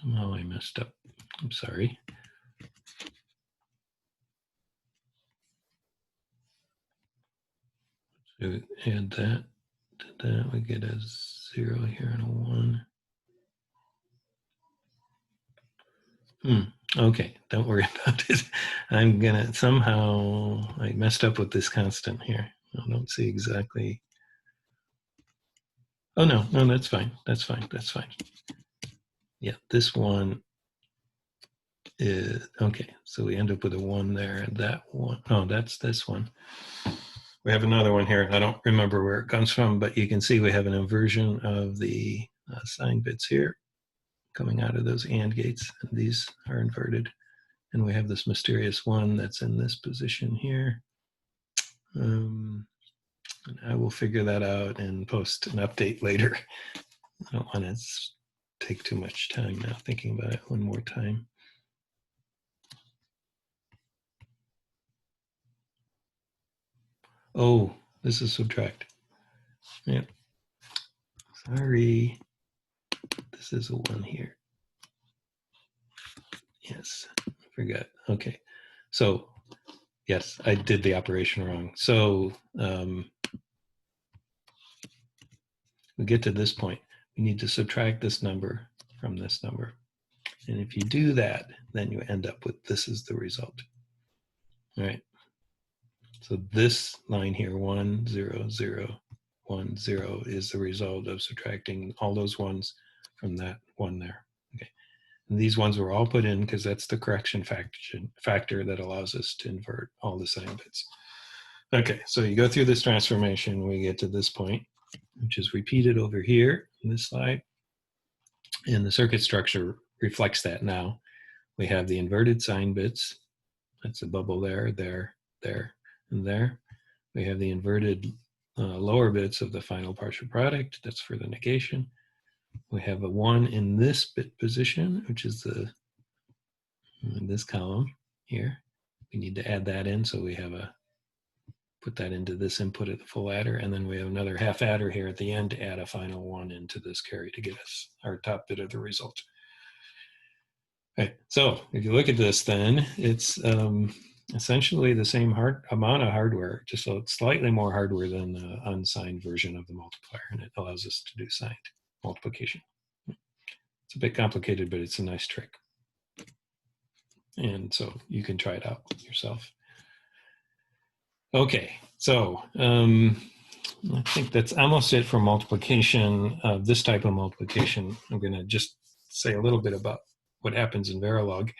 I messed up. I'm sorry. So add that to that, we get a 0 here and a 1. Okay, don't worry about it. I'm gonna, somehow I messed up with this constant here. I don't see exactly. Oh no, that's fine. That's fine. Yeah, this one is, okay, so we end up with a 1 there, and that one, oh, that's this one. We have another one here. I don't remember where it comes from, but you can see we have an inversion of the sign bits here coming out of those AND gates, and these are inverted. And we have this mysterious 1 that's in this position here. And I will figure that out and post an update later. I don't want to take too much time now thinking about it one more time. Oh, this is subtract. Yeah. Sorry. This is a 1 here. Yes, I forgot. Okay. So, yes, I did the operation wrong. So, we get to this point. We need to subtract this number from this number. And if you do that, then you end up with, this is the result. All right. So this line here, 1, 0, 0, 1, 0, is the result of subtracting all those ones from that 1 there. Okay. And these ones were all put in because that's the correction factor that allows us to invert all the sign bits. Okay, so you go through this transformation, we get to this point, which is repeated over here in this slide. And the circuit structure reflects that now. We have the inverted sign bits. That's a bubble there, there, there, and there. We have the inverted lower bits of the final partial product. That's for the negation. We have a 1 in this bit position, which is in this column here. We need to add that in, so we have put that into this input at the full adder, and then we have another half adder here at the end to add a final 1 into this carry to get us our top bit of the result. Okay, so if you look at this, then it's essentially the same amount of hardware, just slightly more hardware than the unsigned version of the multiplier, and it allows us to do signed multiplication. It's a bit complicated, but it's a nice trick. And so you can try it out yourself. Okay, so I think that's almost it for multiplication, this type of multiplication. I'm going to just say a little bit about what happens in Verilog,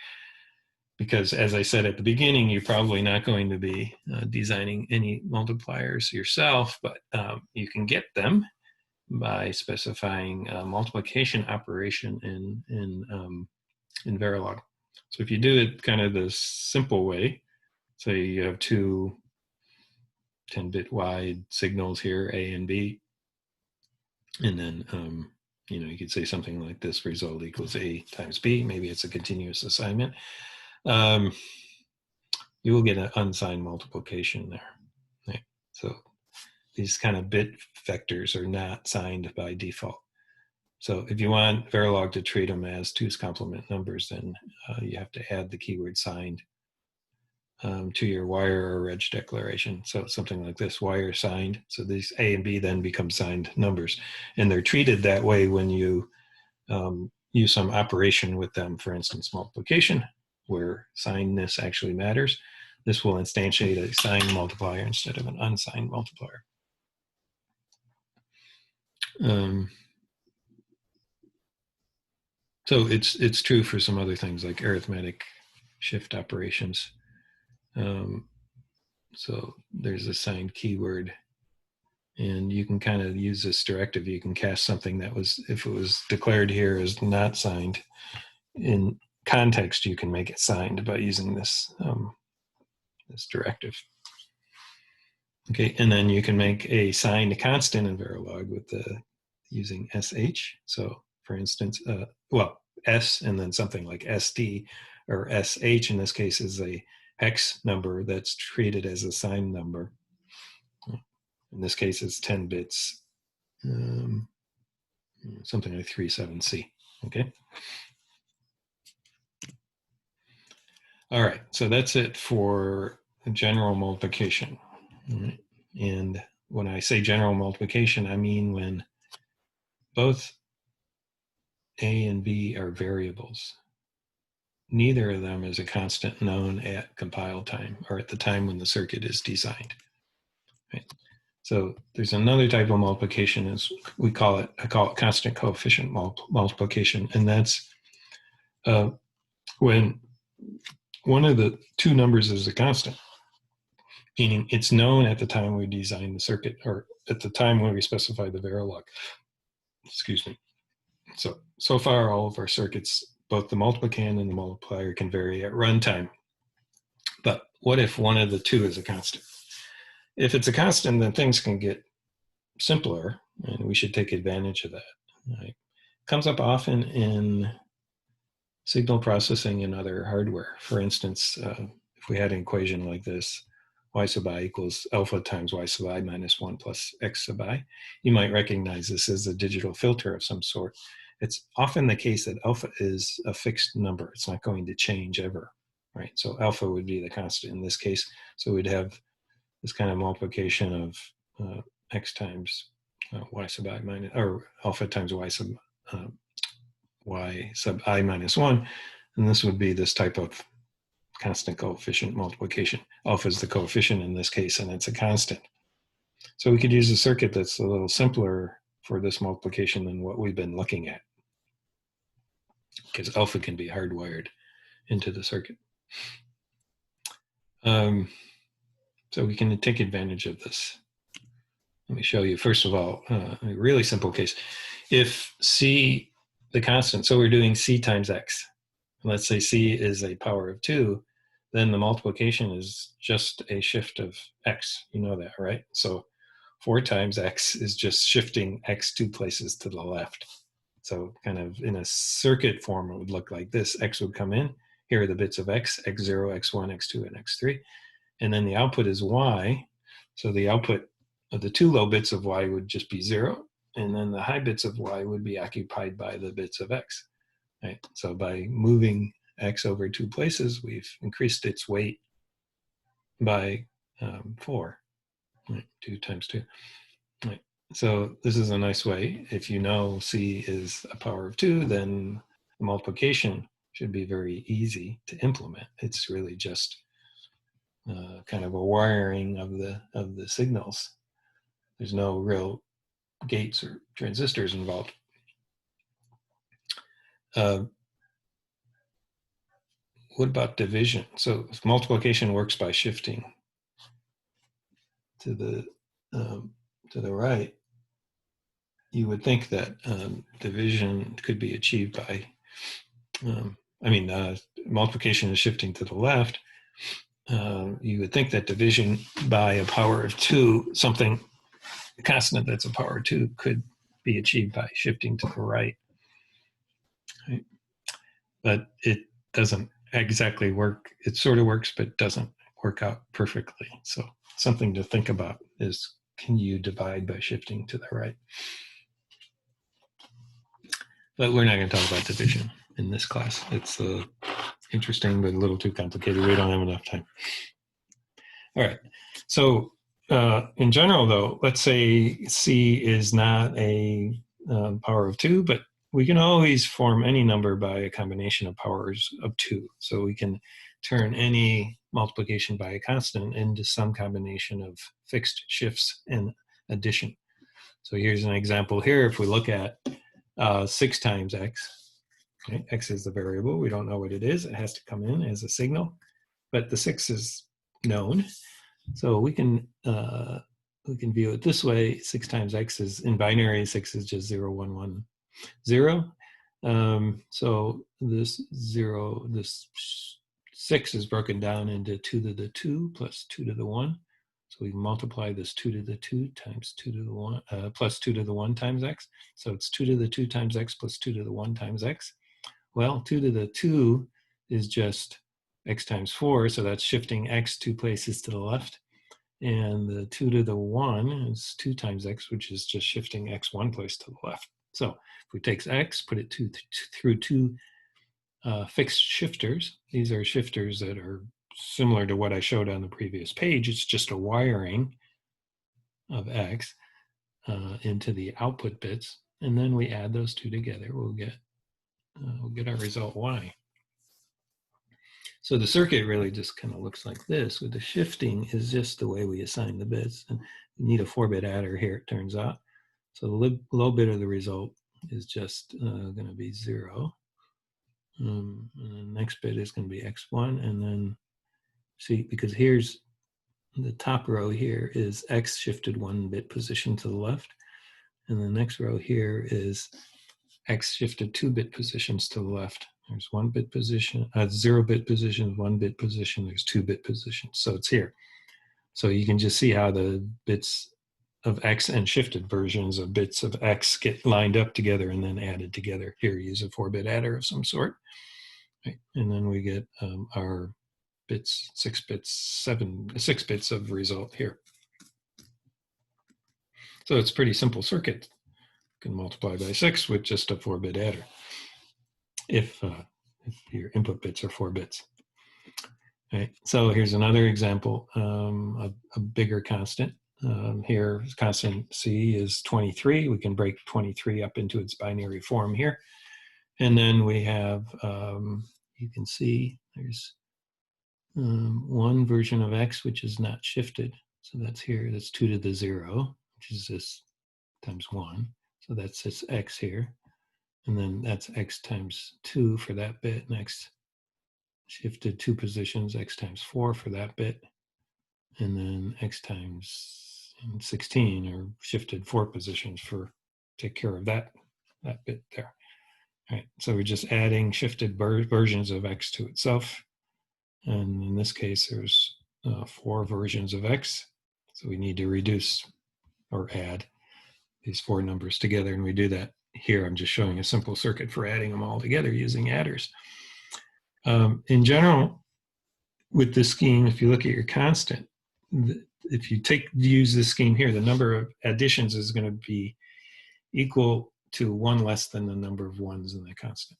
because as I said at the beginning, you're probably not going to be designing any multipliers yourself, but you can get them by specifying a multiplication operation in in Verilog. So if you do it kind of the simple way, say you have two 10-bit wide signals here, A and B, and then you could say something like this: result equals A times B. Maybe it's a continuous assignment. You will get an unsigned multiplication there. Right? So these kind of bit vectors are not signed by default. So if you want Verilog to treat them as 2's complement numbers, then you have to add the keyword signed to your wire or reg declaration. So something like this: wire signed. So these A and B then become signed numbers, and they're treated that way when you use some operation with them. For instance, multiplication, where signedness actually matters. This will instantiate a signed multiplier instead of an unsigned multiplier. So it's true for some other things like arithmetic shift operations. So there's a signed keyword, and you can kind of use this directive. You can cast something that was, if it was declared here as not signed, in context, you can make it signed by using this this directive. Okay, and then you can make a signed constant in Verilog with using sh. So for instance, s and then something like sd or sh in this case is a hex number that's treated as a signed number. In this case, it's 10 bits, something like 37C. Okay. All right, so that's it for general multiplication. Right. And when I say general multiplication, I mean when both A and B are variables. Neither of them is a constant known at compile time or at the time when the circuit is designed. Right. So there's another type of multiplication, as I call it constant coefficient multiplication, and that's when one of the two numbers is a constant, meaning it's known at the time we design the circuit or at the time when we specify the Verilog. Excuse me. So far, all of our circuits, both the multiplicand and the multiplier, can vary at runtime. But what if one of the two is a constant? If it's a constant, then things can get simpler, and we should take advantage of that. Right? It comes up often in signal processing and other hardware. For instance, if we had an equation like this, y sub I equals alpha times y sub I minus 1 plus x sub I, you might recognize this as a digital filter of some sort. It's often the case that alpha is a fixed number. It's not going to change ever, right? So alpha would be the constant in this case. So we'd have this kind of multiplication of x times y sub I minus, or alpha times y sub I minus 1. And this would be this type of constant coefficient multiplication. Alpha is the coefficient in this case, and it's a constant. So we could use a circuit that's a little simpler for this multiplication than what we've been looking at, because alpha can be hardwired into the circuit. So we can take advantage of this. Let me show you, first of all, a really simple case. If C, the constant, so we're doing C times X. Let's say C is a power of 2, then the multiplication is just a shift of X. You know that, right? So 4 times X is just shifting X 2 places to the left. So kind of in a circuit form, it would look like this. X would come in. Here are the bits of X, X0, X1, X2, and X3. And then the output is Y. So the output of the 2 low bits of Y would just be 0. And then the high bits of Y would be occupied by the bits of X. Right? So by moving X over 2 places, we've increased its weight by 4. Right? 2 times 2. Right? So this is a nice way. If you know C is a power of 2, then the multiplication should be very easy to implement. It's really just kind of a wiring of the signals. There's no real gates or transistors involved. What about division? So if multiplication works by shifting to the right, you would think that division could be achieved by I mean, multiplication is shifting to the left, you would think that division by a power of 2, something, a constant that's a power of 2, could be achieved by shifting to the right. Right? But it doesn't exactly work. It sort of works, but doesn't work out perfectly. So something to think about is, can you divide by shifting to the right? But we're not going to talk about division in this class. It's interesting, but a little too complicated. We don't have enough time. All right. So in general, though, let's say C is not a power of 2, but we can always form any number by a combination of powers of 2. So we can turn any multiplication by a constant into some combination of fixed shifts and addition. So here's an example here. If we look at 6 times x, okay, x is the variable. We don't know what it is. It has to come in as a signal, but the 6 is known. So we can view it this way. 6 times x is, in binary, 6 is just 0, 1, 1, 0. So this 6 is broken down into 2 to the 2 plus 2 to the 1. So we multiply this 2 to the 2 times 2 to the 1 plus 2 to the 1 times x. So it's 2 to the 2 times x plus 2 to the 1 times x. Well, 2 to the 2 is just x times 4, so that's shifting x 2 places to the left. And the 2 to the 1 is 2 times x, which is just shifting x 1 place to the left. So if we take x, put it through 2 fixed shifters. These are shifters that are similar to what I showed on the previous page. It's just a wiring of x into the output bits. And then we add those two together. We'll get our result y. So the circuit really just kind of looks like this, with the shifting is just the way we assign the bits. And you need a 4-bit adder here, it turns out. So the low bit of the result is just going to be 0. And the next bit is going to be x1. And then, see, because here's the top row here is x shifted 1 bit position to the left. And the next row here is x shifted 2 bit positions to the left. There's 1 bit position, 0 bit position, 1 bit position, there's 2 bit positions. So it's here. So you can just see how the bits of x and shifted versions of bits of x get lined up together and then added together. Here, use a 4-bit adder of some sort. Right? And then we get our bits, 6 bits of result here. So it's a pretty simple circuit. You can multiply by 6 with just a 4-bit adder. If your input bits are 4 bits. Right. So here's another example, a bigger constant. Here, constant C is 23. We can break 23 up into its binary form here. And then we have, you can see there's one version of x which is not shifted. So that's here, that's 2 to the 0, which is this times 1. So that's this x here. And then that's x times 2 for that bit. Next, shifted 2 positions, x times 4 for that bit. And then x times 16, or shifted 4 positions for take care of that bit there. All right, so we're just adding shifted versions of x to itself. And in this case, there's 4 versions of x. So we need to reduce or add these 4 numbers together. And we do that here. I'm just showing a simple circuit for adding them all together using adders. In general, with this scheme, if you look at your constant, if you use this scheme here, the number of additions is going to be equal to 1 less than the number of 1s in the constant.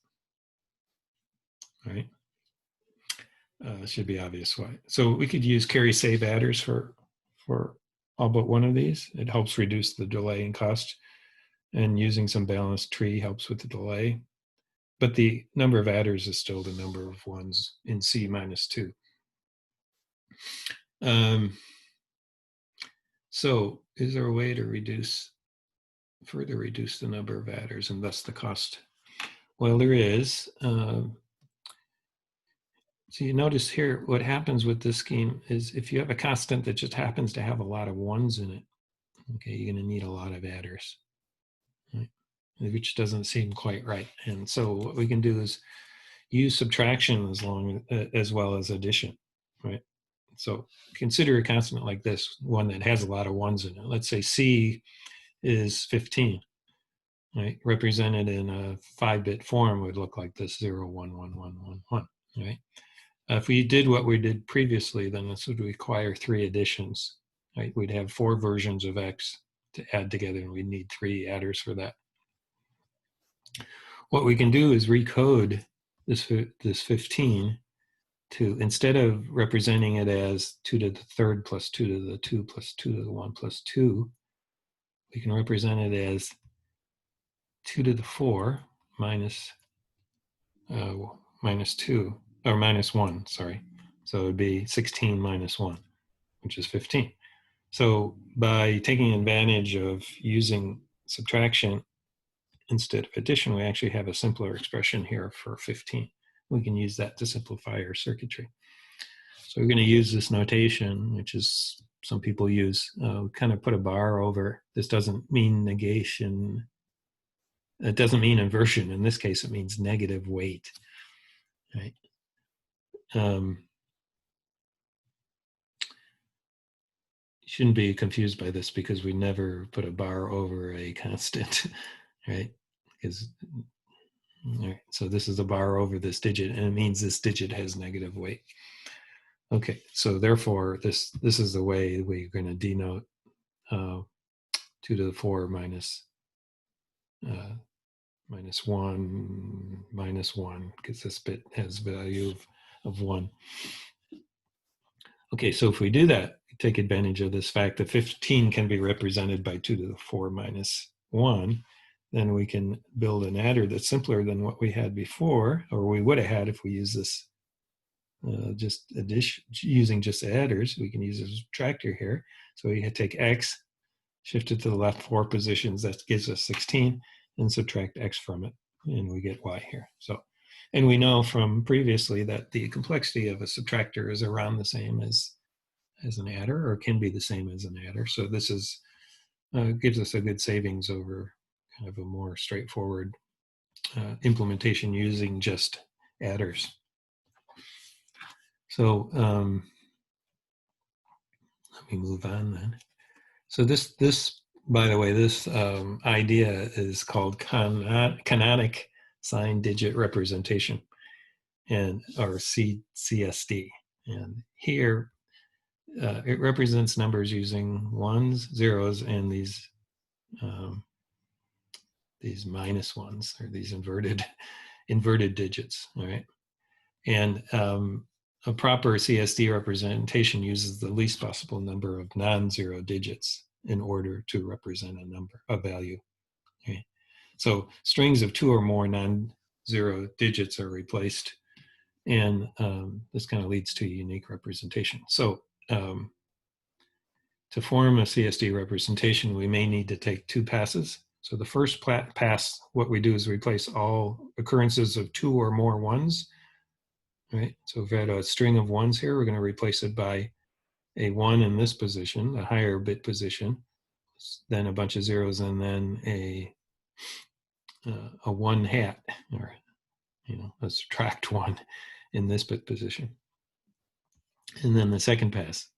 All right. Should be obvious why. So we could use carry save adders for all but one of these. It helps reduce the delay and cost, and using some balanced tree helps with the delay. But the number of adders is still the number of 1s in C minus 2. So is there a way to further reduce the number of adders and thus the cost? Well, there is. So you notice here, what happens with this scheme is if you have a constant that just happens to have a lot of 1s in it, okay, you're going to need a lot of adders, right? Which doesn't seem quite right. And so what we can do is use subtraction as well as addition, right? So consider a constant like this, one that has a lot of ones in it. Let's say C is 15, right? Represented in a 5-bit form would look like this: 0, 1, 1, 1, 1, 1, right? If we did what we did previously, then this would require 3 additions, right? We'd have 4 versions of X to add together, and we'd need 3 adders for that. What we can do is recode this 15 to, instead of representing it as 2 to the 3rd plus 2 to the 2 plus 2 to the 1 plus 2, we can represent it as 2 to the 4 minus 2, or minus 1, sorry. So it would be 16 minus 1, which is 15. So by taking advantage of using subtraction instead of addition, we actually have a simpler expression here for 15. We can use that to simplify our circuitry. So we're going to use this notation, which is some people use, kind of put a bar over. This doesn't mean negation. It doesn't mean inversion. In this case, it means negative weight, right? You shouldn't be confused by this because we never put a bar over a constant, right? Because, right, so this is a bar over this digit, and it means this digit has negative weight. Okay, so therefore, this is the way we're going to denote 2 to the 4 minus 1 minus 1, because this bit has value of 1. Okay, so if we do that, we take advantage of this fact that 15 can be represented by 2 to the 4 minus 1, then we can build an adder that's simpler than what we had before, or we would have had if we use this just addition, using just adders. We can use a subtractor here. So we take X, shift it to the left 4 positions, that gives us 16, and subtract X from it, and we get Y here. So, and we know from previously that the complexity of a subtractor is around the same as an adder, or can be the same as an adder. So this is gives us a good savings over kind of a more straightforward implementation using just adders. So let me move on then. So this, by the way, this idea is called canonic signed digit representation, and or CSD. And here it represents numbers using ones, zeros, and these minus ones, or these inverted digits. All right, and a proper CSD representation uses the least possible number of non-zero digits in order to represent a value. Okay. So strings of 2 or more non-zero digits are replaced, and this kind of leads to a unique representation. So to form a CSD representation, we may need to take 2 passes. So the first pass, what we do is replace all occurrences of 2 or more ones. Right, so if we had a string of ones here, we're going to replace it by a 1 in this position, the higher bit position, then a bunch of zeros, and then a 1 hat, or a subtract 1 in this bit position. And then the second pass,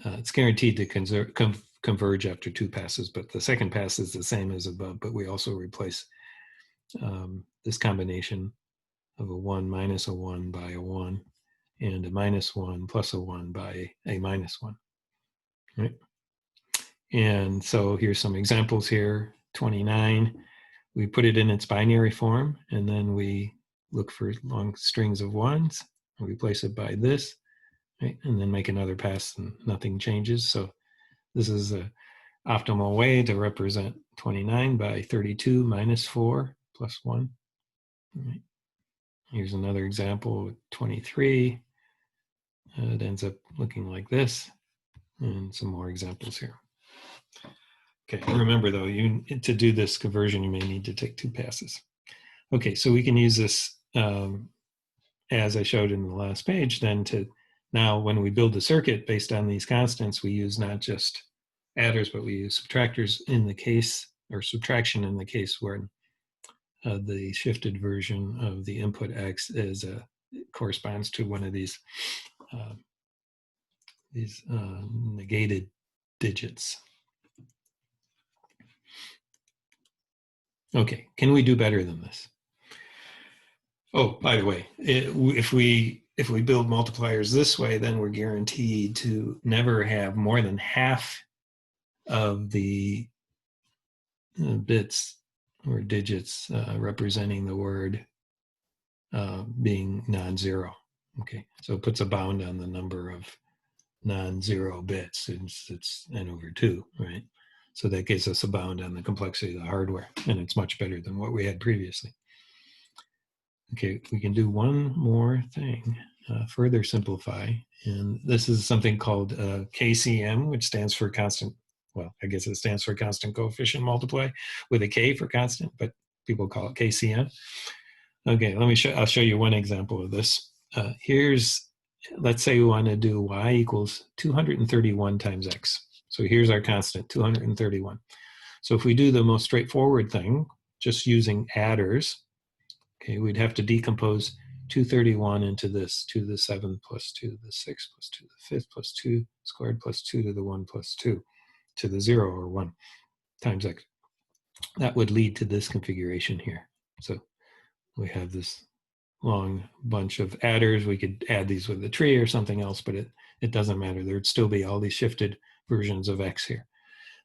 it's guaranteed to converge after 2 passes, but the second pass is the same as above, but we also replace this combination of a 1 minus a 1 by a 1, and a minus 1 plus a 1 by a minus 1. Right? And so here's some examples here. 29, we put it in its binary form, and then we look for long strings of ones, and replace it by this, right? And then make another pass, and nothing changes. So this is an optimal way to represent 29 by 32 minus 4 plus 1. Right? Here's another example, 23. It ends up looking like this, and some more examples here. Okay, remember though, to do this conversion, you may need to take 2 passes. Okay, so we can use this, as I showed in the last page, then to now when we build the circuit based on these constants, we use not just adders, but we use subtractors in the case, or subtraction in the case where the shifted version of the input x is corresponds to one of these negated digits. Okay, can we do better than this? Oh, by the way, if we build multipliers this way, then we're guaranteed to never have more than half of the bits or digits representing the word being non-zero. Okay, so it puts a bound on the number of non-zero bits, since it's n over 2, right? So that gives us a bound on the complexity of the hardware, and it's much better than what we had previously. Okay, we can do one more thing, further simplify, and this is something called KCM, which stands for constant, well, I guess it stands for constant coefficient multiply with a K for constant, but people call it KCM. Okay, I'll show you one example of this. Let's say we want to do y equals 231 times x. So here's our constant, 231. So if we do the most straightforward thing, just using adders, okay, we'd have to decompose 231 into this, 2 to the 7 plus 2 to the 6 plus 2 to the 5th plus 2 squared plus 2 to the 1 plus 2 to the 0 or 1 times x. That would lead to this configuration here. So we have this long bunch of adders. We could add these with a tree or something else, but it doesn't matter. There would still be all these shifted versions of x here.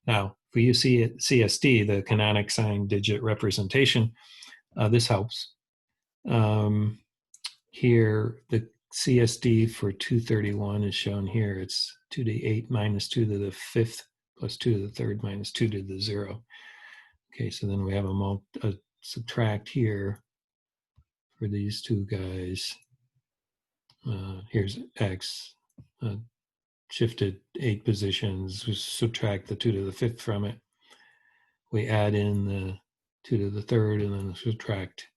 Now, if we use CSD, the canonic sign digit representation, this helps. Here, the CSD for 231 is shown here. It's 2 to the 8 minus 2 to the 5th plus 2 to the 3rd minus 2 to the 0. Okay, so then we have a subtract here for these two guys. Here's x, shifted 8 positions. We subtract the 2 to the 5th from it. We add in the 2 to the 3rd and then subtract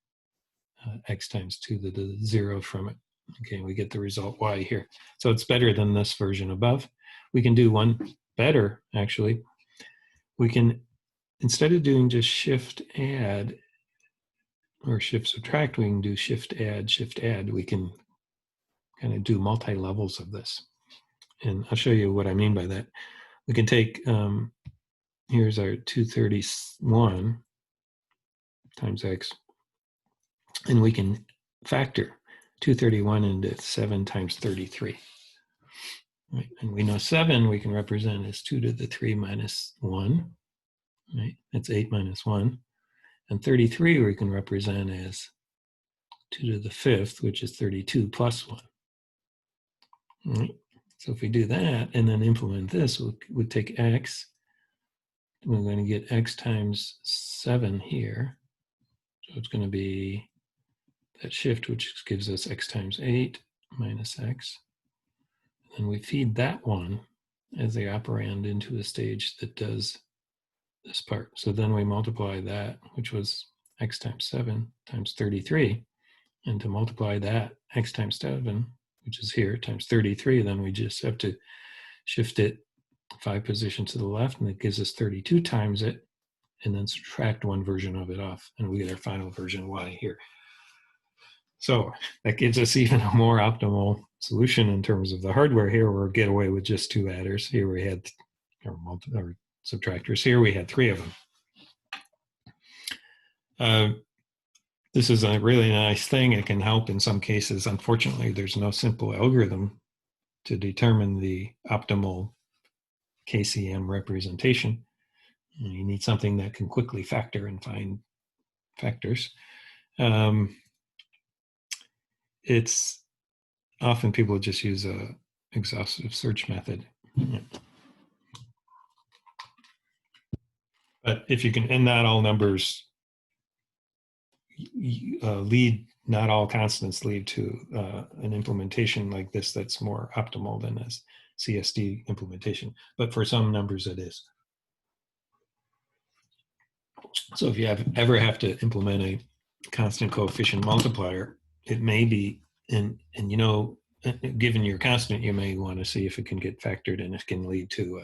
x times 2 to the 0 from it. Okay, we get the result y here. So it's better than this version above. We can do one better, actually. We can, instead of doing just shift add or shift subtract, we can do shift add. We can kind of do multi-levels of this. And I'll show you what I mean by that. We can take, here's our 231 times x, and we can factor 231 into 7 times 33. Right? And we know 7 we can represent as 2 to the 3 minus 1. Right? That's 8 minus 1. And 33 we can represent as 2 to the 5th, which is 32 plus 1. Right? So if we do that and then implement this, we'll take x. We're going to get x times 7 here. So it's going to be that shift, which gives us x times 8 minus x. And we feed that one as the operand into a stage that does this part. So then we multiply that, which was x times 7 times 33. And to multiply that, x times 7, which is here, times 33, then we just have to shift it 5 positions to the left, and it gives us 32 times it, and then subtract one version of it off, and we get our final version y here. So that gives us even a more optimal solution in terms of the hardware. Here we'll get away with just 2 adders. Here we had, or subtractors. Here we had 3 of them. This is a really nice thing. It can help in some cases. Unfortunately, there's no simple algorithm to determine the optimal KCM representation. You need something that can quickly factor and find factors. It's often people just use a exhaustive search method. But if you can, and not all numbers lead, not all constants lead to an implementation like this that's more optimal than a CSD implementation. But for some numbers it is. So if you ever have to implement a constant coefficient multiplier, it may be, and you know, given your constant, you may want to see if it can get factored, and it can lead to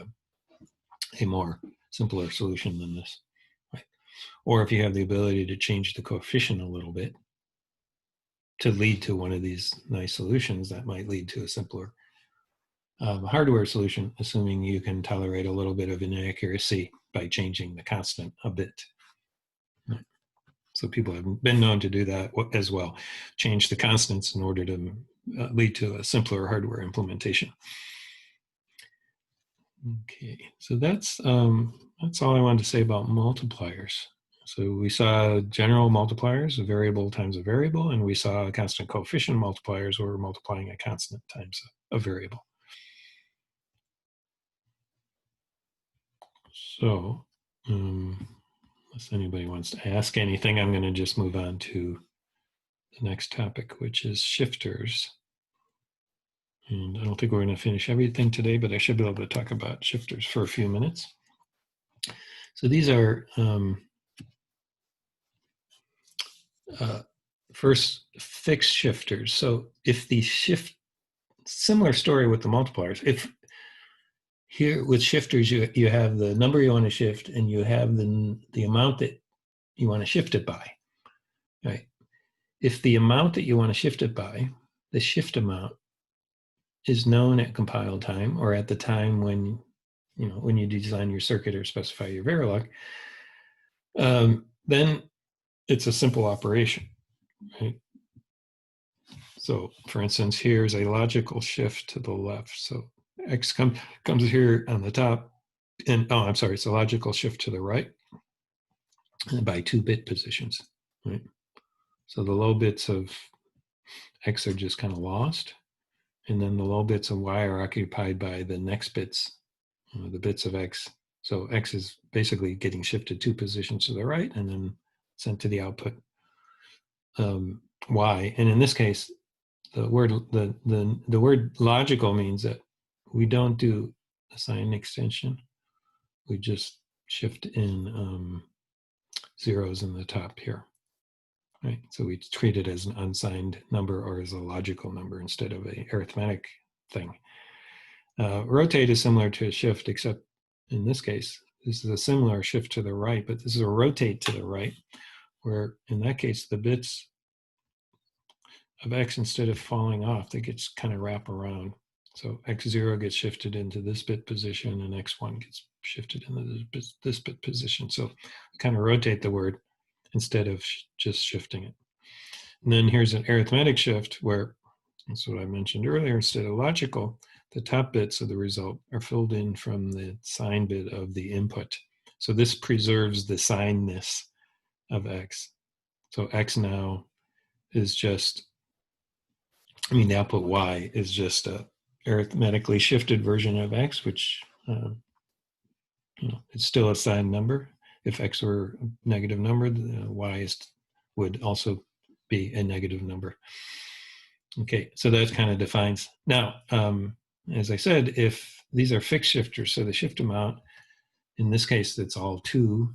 a more simpler solution than this. Right. or if you have the ability to change the coefficient a little bit to lead to one of these nice solutions, that might lead to a simpler hardware solution, assuming you can tolerate a little bit of inaccuracy by changing the constant a bit. So people have been known to do that as well, change the constants in order to lead to a simpler hardware implementation. Okay, so that's all I wanted to say about multipliers. So we saw general multipliers, a variable times a variable, and we saw constant coefficient multipliers where we're multiplying a constant times a variable. So unless anybody wants to ask anything, I'm going to just move on to the next topic, which is shifters. And I don't think we're going to finish everything today, but I should be able to talk about shifters for a few minutes. So these are first fixed shifters. So if the shift, similar story with the multipliers, if here with shifters, you have the number you want to shift and you have the amount that you want to shift it by, right? If the amount that you want to shift it by, the shift amount, is known at compile time or at the time when you design your circuit or specify your Verilog, then it's a simple operation, right? So for instance, here's a logical shift to the left. So X comes here on the top, and it's a logical shift to the right by 2-bit positions, right? So the low bits of X are just kind of lost. And then the low bits of Y are occupied by the next bits, the bits of X. So X is basically getting shifted 2 positions to the right and then sent to the output Y. And in this case, the word logical means that we don't do a sign extension. We just shift in zeros in the top here. Right, so we treat it as an unsigned number or as a logical number instead of an arithmetic thing. Rotate is similar to a shift, except in this case, this is a similar shift to the right, but this is a rotate to the right, where in that case, the bits of X, instead of falling off, they get kind of wrap around. So X0 gets shifted into this bit position and X1 gets shifted into this bit position. So we kind of rotate the word instead of just shifting it. And then here's an arithmetic shift where, that's what I mentioned earlier, instead of logical, the top bits of the result are filled in from the sign bit of the input. So this preserves the signedness of X. So X now is just, the output Y is just a arithmetically shifted version of X, which, it's still a signed number. If X were a negative number, the Y would also be a negative number. Okay, so that kind of defines. Now, as I said, if these are fixed shifters, so the shift amount, in this case, it's all 2,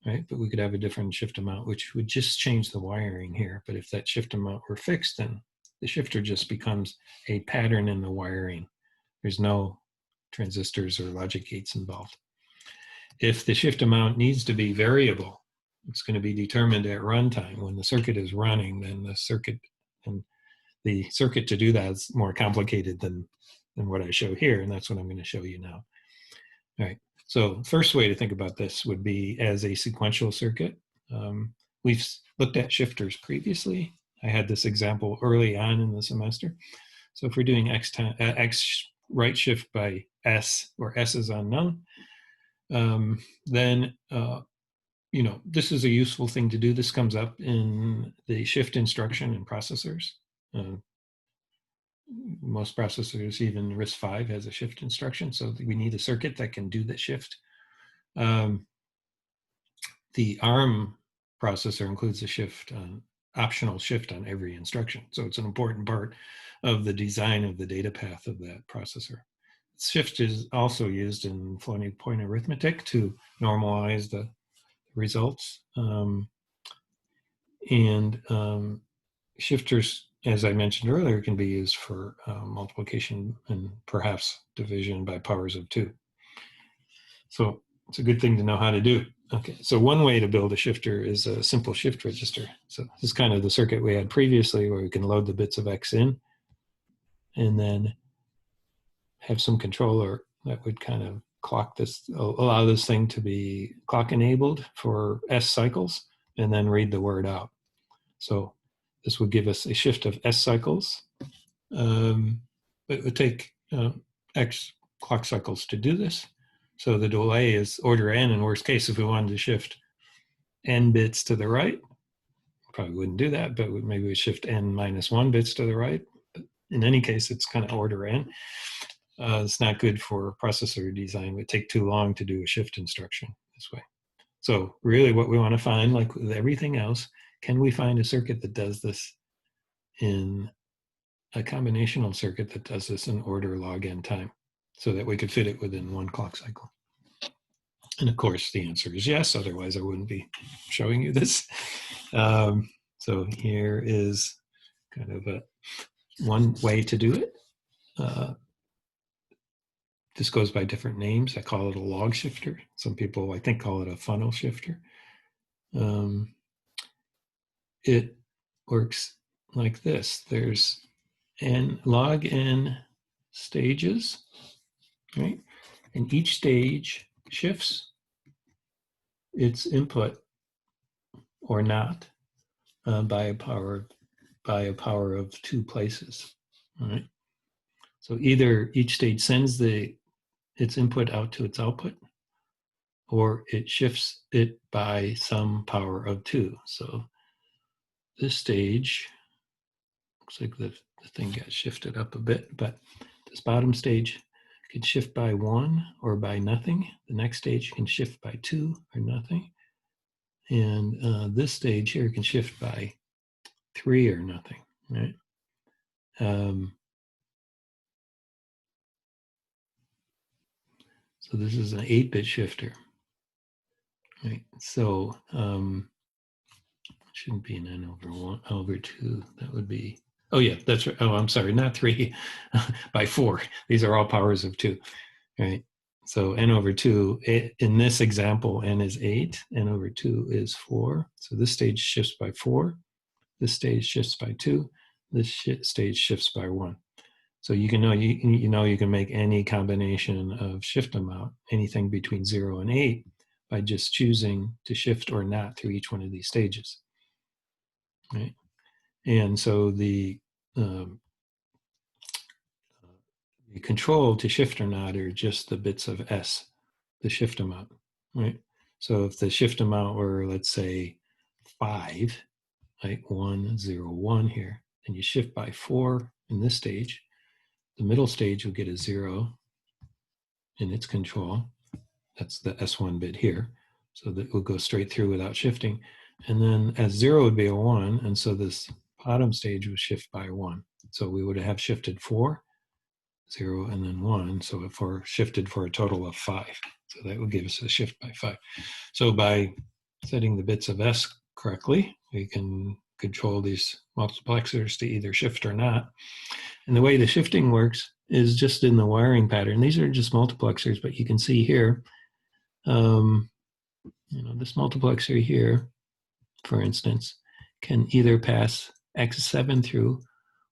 right? But we could have a different shift amount, which would just change the wiring here. But if that shift amount were fixed, then the shifter just becomes a pattern in the wiring. There's no transistors or logic gates involved. If the shift amount needs to be variable, it's going to be determined at runtime. When the circuit is running, then the circuit to do that is more complicated than what I show here, and that's what I'm going to show you now. All right, so first way to think about this would be as a sequential circuit. We've looked at shifters previously. I had this example early on in the semester. So if we're doing X right shift by S, where S is unknown, then this is a useful thing to do. This comes up in the shift instruction in processors. Most processors, even RISC-V has a shift instruction, so we need a circuit that can do the shift. The ARM processor includes a shift, optional shift on every instruction. So it's an important part of the design of the data path of that processor. Shift is also used in floating point arithmetic to normalize the results. Shifters, as I mentioned earlier, can be used for multiplication and perhaps division by powers of 2. So it's a good thing to know how to do. Okay, so one way to build a shifter is a simple shift register. So this is kind of the circuit we had previously where we can load the bits of X in and then have some controller that would kind of clock this, allow this thing to be clock enabled for S cycles and then read the word out. So this would give us a shift of S cycles. But it would take X clock cycles to do this. So the delay is order n in worst case. If we wanted to shift n bits to the right, probably wouldn't do that, but maybe we shift n minus 1 bits to the right. But in any case, it's kind of order n. It's not good for processor design. It would take too long to do a shift instruction this way. So really what we want to find, like with everything else, can we find a circuit that does this in a combinational circuit that does this in order log n time so that we could fit it within one clock cycle? And of course, the answer is yes, otherwise I wouldn't be showing you this. So here is kind of one way to do it. This goes by different names. I call it a log shifter. Some people, I think, call it a funnel shifter. It works like this. There's log n stages, right? And each stage shifts its input or not by a power of 2 places. All right. So either each stage sends its input out to its output, or it shifts it by some power of 2. So this stage looks like the thing got shifted up a bit, but this bottom stage can shift by 1 or by nothing. The next stage can shift by 2 or nothing. And this stage here can shift by 3 or nothing, right? So this is an 8-bit shifter, right? So it shouldn't be an n over 1 over 2. That would be, oh yeah, that's right. Oh, I'm sorry, not 3, by 4. These are all powers of 2, right? So n over 2, in this example, n is 8, n over 2 is 4. So this stage shifts by 4. This stage shifts by 2. This stage shifts by 1. So you can know you can make any combination of shift amount, anything between 0 and 8, by just choosing to shift or not through each one of these stages, right? And so the control to shift or not are just the bits of S, the shift amount, right? So if the shift amount were, let's say, 5, like 1, 0, 1 here, and you shift by 4 in this stage, the middle stage will get a 0 in its control. That's the S1 bit here. So that will go straight through without shifting. And then S0 would be a 1. And so this bottom stage would shift by 1. So we would have shifted 4, 0, and then 1. So if we're shifted for a total of 5. So that would give us a shift by 5. So by setting the bits of S correctly, we can control these multiplexers to either shift or not. And the way the shifting works is just in the wiring pattern. These are just multiplexers, but you can see here, this multiplexer here, for instance, can either pass X7 through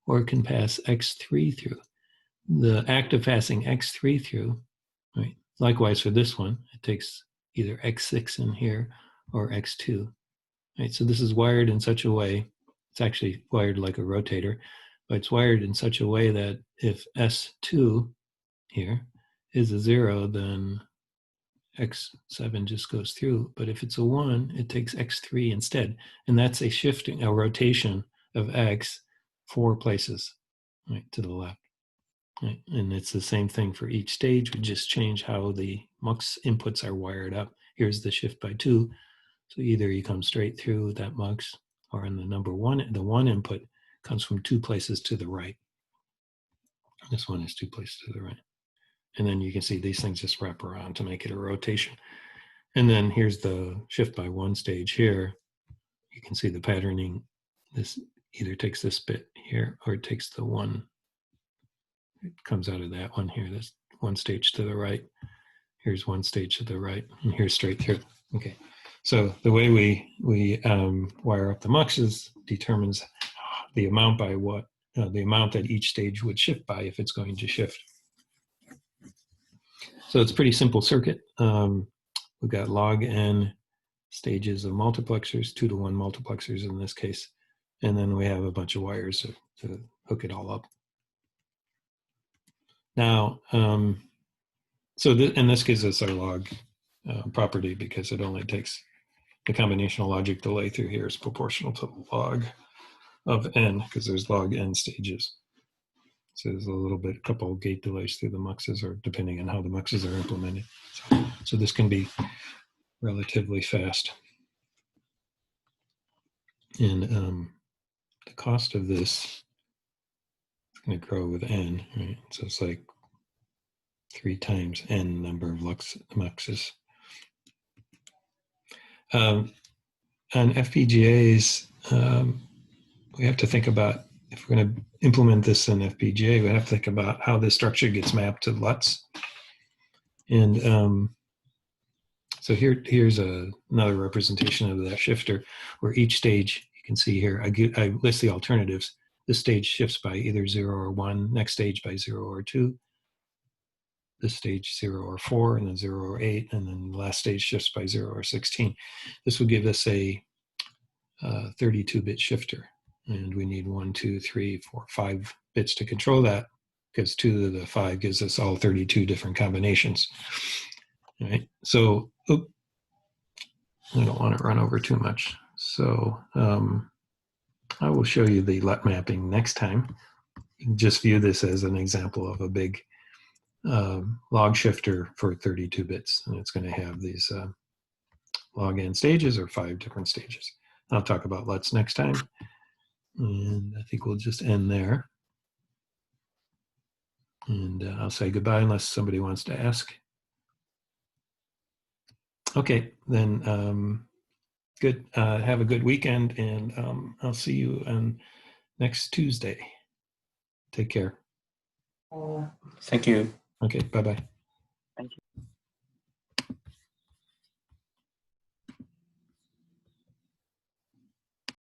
or it can pass X3 through. The act of passing X3 through, right? Likewise for this one, it takes either X6 in here or X2, right? So this is wired in such a way, it's actually wired like a rotator, but it's wired in such a way that if S2 here is a 0, then X7 just goes through. But if it's a 1, it takes X3 instead. And that's a rotation of X 4 places, right, to the left. Right? And it's the same thing for each stage. We just change how the mux inputs are wired up. Here's the shift by 2. So either you come straight through with that mux, or in the 1 input comes from 2 places to the right. This one is 2 places to the right. And then you can see these things just wrap around to make it a rotation. And then here's the shift by 1 stage here. You can see the patterning. This either takes this bit here or it takes the 1. It comes out of that one here, this 1 stage to the right. Here's one stage to the right, and here's straight through. Okay, so the way we wire up the muxes determines the amount by what the amount that each stage would shift by if it's going to shift. So it's a pretty simple circuit. We've got log n stages of multiplexers, 2-to-1 multiplexers in this case, and then we have a bunch of wires to hook it all up. Now, and this gives us our log property because it only takes the combinational logic delay through here is proportional to the log of n, because there's log n stages. So there's a couple gate delays through the muxes, or depending on how the muxes are implemented. So this can be relatively fast. And the cost of this is going to grow with n, right? So it's like 3 times n number of muxes. On FPGAs, we have to think about, if we're going to implement this in FPGA, we have to think about how this structure gets mapped to LUTs. And so here's another representation of that shifter, where each stage, you can see here, I list the alternatives. This stage shifts by either 0 or 1, next stage by 0 or 2, this stage 0 or 4, and then 0 or 8, and then the last stage shifts by 0 or 16. This would give us a 32-bit shifter. And we need 1, 2, 3, 4, 5 bits to control that, because 2 to the 5 gives us all 32 different combinations. All right, so I don't want to run over too much. So I will show you the LUT mapping next time. You can just view this as an example of a big log shifter for 32 bits. And it's going to have these log n stages, or 5 different stages. I'll talk about LUTs next time. And I think we'll just end there. And I'll say goodbye unless somebody wants to ask. Okay, then good. Have a good weekend, and I'll see you on next Tuesday. Take care. Thank you. Okay, bye-bye.